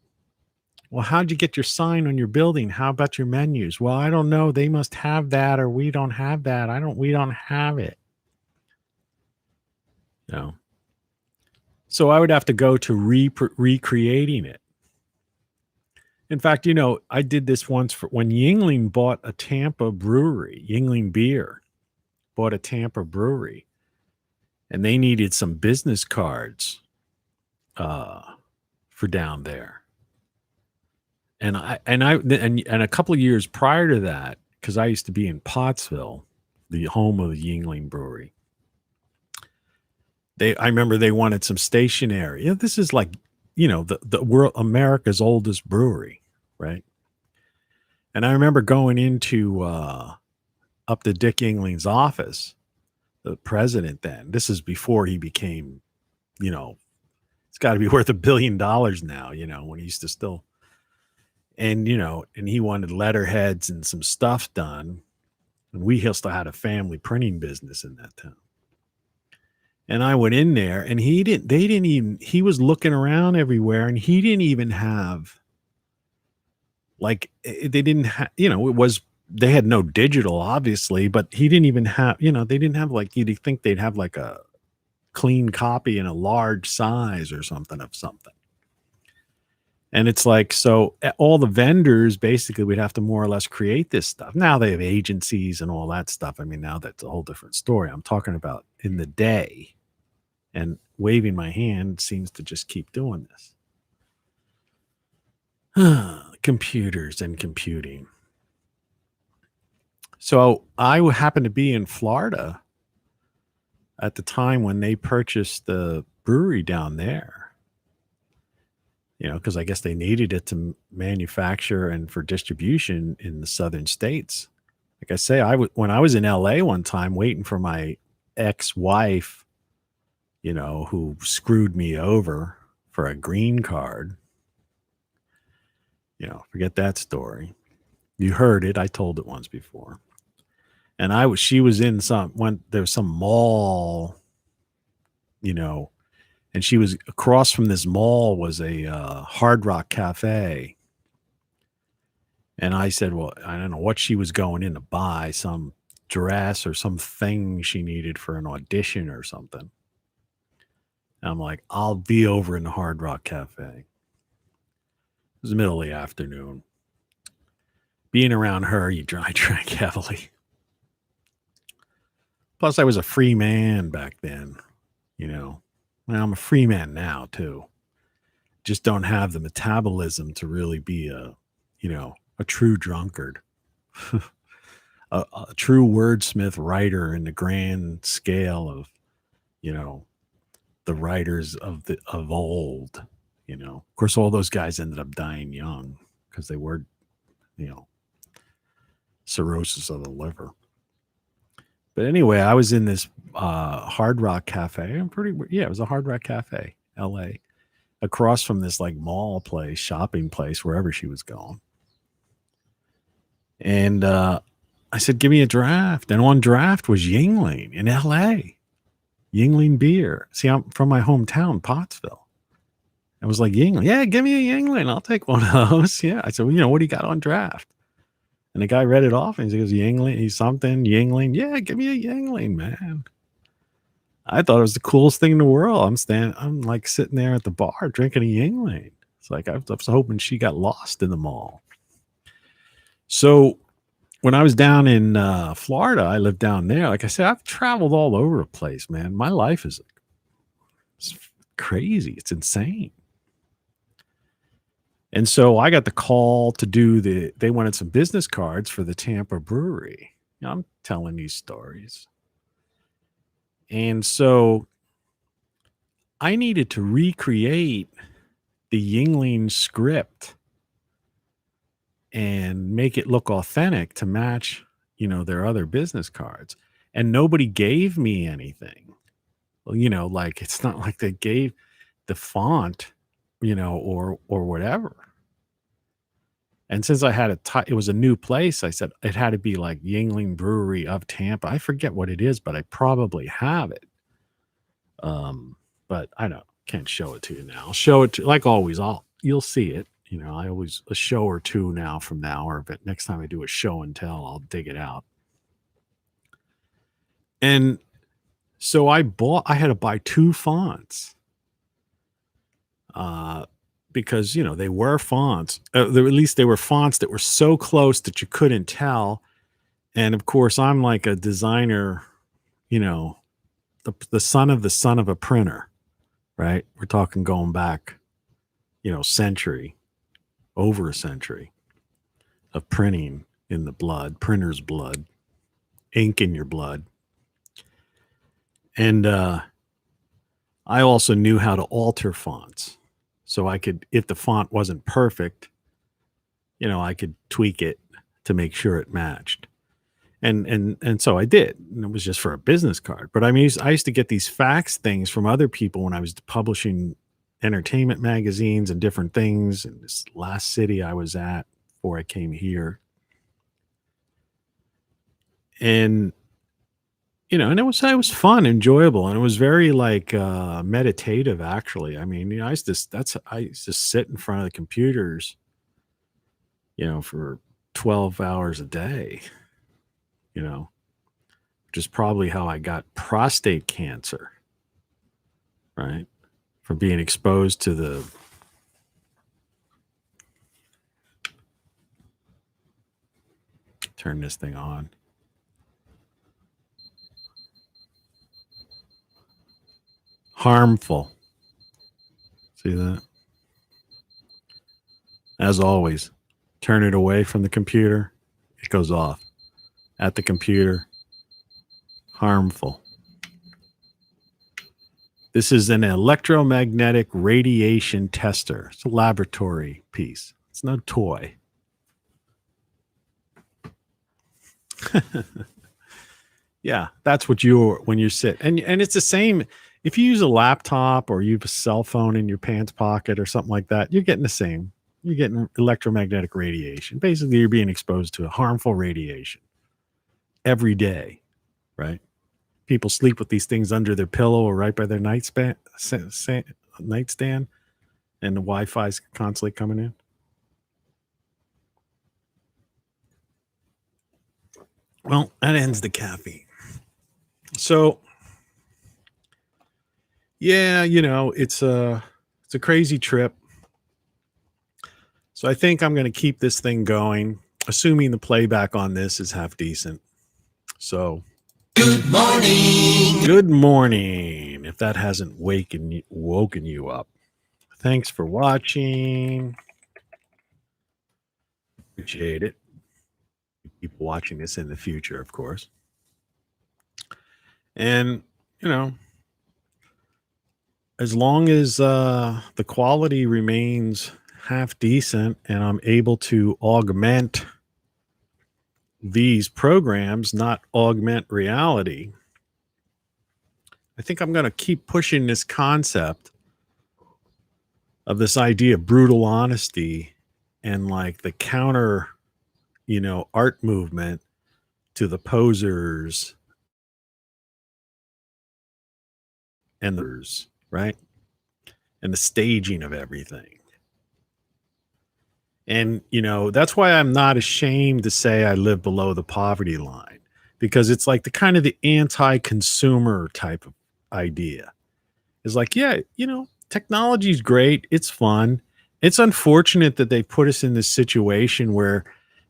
Well, how'd you get your sign on your building? How about your menus? Well, I don't know. They must have that, or we don't have that. We don't have it. No. So I would have to go to recreating it. In fact, I did this once for when Yuengling bought a Tampa brewery, Yuengling Beer bought a Tampa brewery, and they needed some business cards for down there. And a couple of years prior to that, because I used to be in Pottsville, the home of the Yuengling Brewery. I remember they wanted some stationery. This is like, the world, America's oldest brewery, right? And I remember going into up to Dick Yuengling's office, the president then. This is before he became, it's got to be worth $1 billion now, when he used to still. And, and he wanted letterheads and some stuff done. And we still had a family printing business in that town. And I went in there and he was looking around everywhere and he didn't even have, like, they didn't have, they had no digital, obviously, but he didn't even have, they didn't have like, you'd think they'd have like a clean copy in a large size or something of something. And it's like, so all the vendors basically would have to more or less create this stuff. Now they have agencies and all that stuff. I mean, now that's a whole different story. I'm talking about in the day, and waving my hand seems to just keep doing this. Computers and computing. So I happened to be in Florida at the time when they purchased the brewery down there. Because I guess they needed it to manufacture and for distribution in the southern states. Like I say, when I was in LA one time waiting for my ex-wife, who screwed me over for a green card. Forget that story. You heard it. I told it once before. And she was in there was some mall, and she was across from this mall was a Hard Rock Cafe. And I said, well, I don't know what she was going in to buy, some dress or something she needed for an audition or something. And I'm like, I'll be over in the Hard Rock Cafe. It was the middle of the afternoon. Being around her, I drank heavily. Plus, I was a free man back then, Well, I'm a free man now, too. Just don't have the metabolism to really be a true drunkard. a true wordsmith writer in the grand scale of, the writers of old, Of course, all those guys ended up dying young because they were, cirrhosis of the liver. But anyway, I was in this Hard Rock Cafe. It was a Hard Rock Cafe, LA, across from this like mall place, shopping place, wherever she was going. And I said, give me a draft. And on draft was Yuengling in LA, Yuengling beer. See, I'm from my hometown, Pottsville. I was like, Yuengling. Yeah, give me a Yuengling. I'll take one of those. Yeah. I said, well, what do you got on draft? And the guy read it off and he goes, Yuengling, Yuengling. Yeah, give me a Yuengling, man. I thought it was the coolest thing in the world. I'm like sitting there at the bar drinking a Yuengling. It's like I was hoping she got lost in the mall. So when I was down in Florida, I lived down there. Like I said, I've traveled all over the place, man. My life is crazy. It's insane. And so I got the call to they wanted some business cards for the Tampa brewery. I'm telling these stories. And so I needed to recreate the Yuengling script and make it look authentic to match, their other business cards. and nobody gave me anything. Well, like it's not like they gave the font, or whatever. And since I had it was a new place, I said it had to be like Yingling Brewery of Tampa. I forget what it is, but I probably have it. But I can't show it to you now. I'll show it to, like always. You'll see it. I always a show or two now from now, or if next time I do a show and tell, I'll dig it out. And so I had to buy 2 fonts. Because they were fonts, at least they were fonts that were so close that you couldn't tell. And of course, I'm like a designer, the son of a printer, right? We're talking going back, over a century of printing in the blood, printer's blood, ink in your blood. And I also knew how to alter fonts. So I could, if the font wasn't perfect, I could tweak it to make sure it matched. And so I did. And it was just for a business card. But I used to get these fax things from other people when I was publishing entertainment magazines and different things in this last city I was at before I came here. And and it was fun, enjoyable, and it was very like meditative. Actually, I used to sit in front of the computers, for 12 hours a day, which is probably how I got prostate cancer, right? From being exposed to the turn this thing on. Harmful. See that? As always, turn it away from the computer, it goes off. At the computer, harmful. This is an electromagnetic radiation tester. It's a laboratory piece. It's no toy. Yeah, that's what when you sit. And it's the same. If you use a laptop or you have a cell phone in your pants pocket or something like that, you're getting the same. You're getting electromagnetic radiation. Basically, you're being exposed to harmful radiation every day, right? People sleep with these things under their pillow or right by their nightstand, and the Wi-Fi's constantly coming in. Well, that ends the caffeine. So, yeah, it's a crazy trip. So I think I'm going to keep this thing going, assuming the playback on this is half decent. So, good morning. Good morning. If that hasn't woken you up. Thanks for watching. Appreciate it. Keep watching this in the future, of course. And, as long as the quality remains half decent and I'm able to augment these programs, not augment reality, I think I'm going to keep pushing this concept of this idea of brutal honesty and like the counter, art movement to the posers and the, right? And the staging of everything. And, that's why I'm not ashamed to say I live below the poverty line, because it's like the anti-consumer type of idea. It's like, yeah, technology is great. It's fun. It's unfortunate that they put us in this situation where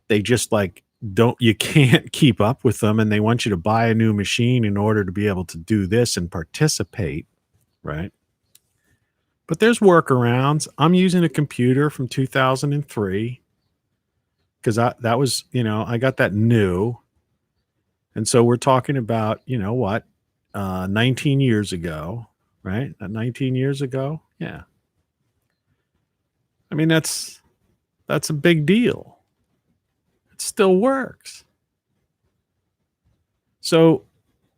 they just you can't keep up with them, and they want you to buy a new machine in order to be able to do this and participate, right? But there's workarounds. I'm using a computer from 2003 because that was, I got that new. And so we're talking about, 19 years ago, right? 19 years ago. Yeah. That's a big deal. It still works. So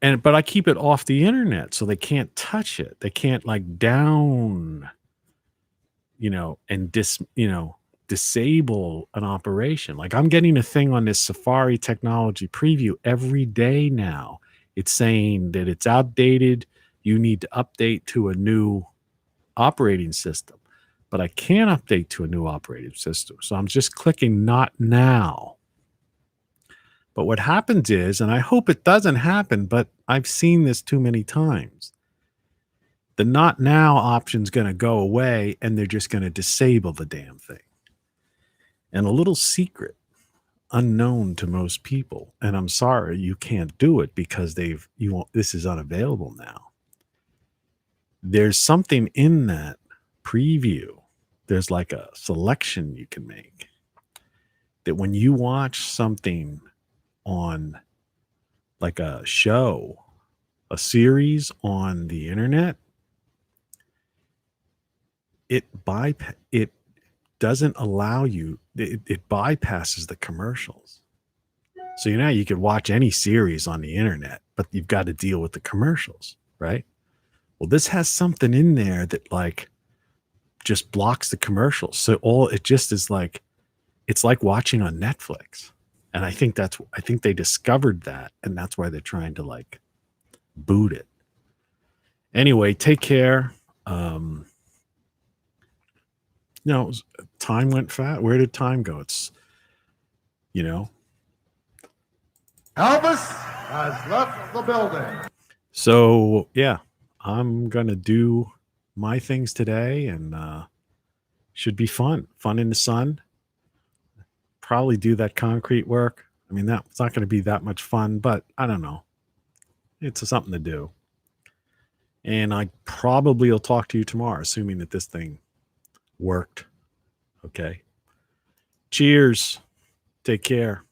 but I keep it off the internet so they can't touch it. They can't like down, and disable an operation. Like I'm getting a thing on this Safari technology preview every day now. It's saying that it's outdated. You need to update to a new operating system, but I can't update to a new operating system. So I'm just clicking not now. But what happens is, and I hope it doesn't happen, but I've seen this too many times. The not now option is going to go away and they're just going to disable the damn thing. And a little secret unknown to most people, and I'm sorry you can't do it because this is unavailable now. There's something in that preview. There's like a selection you can make that when you watch something on like a show, a series on the internet, it doesn't allow you, it bypasses the commercials. So you could watch any series on the internet, but you've got to deal with the commercials, right? Well, this has something in there that like just blocks the commercials. So it just is like, it's like watching on Netflix. And I think they discovered that, and that's why they're trying to like boot it. Anyway, take care. Time went fast. Where did time go? It's, Elvis has left the building. So yeah, I'm gonna do my things today, and should be fun in the sun. Probably do that concrete work. I mean, that's not going to be that much fun, but I don't know. It's something to do. And I probably will talk to you tomorrow, assuming that this thing worked. Okay. Cheers. Take care.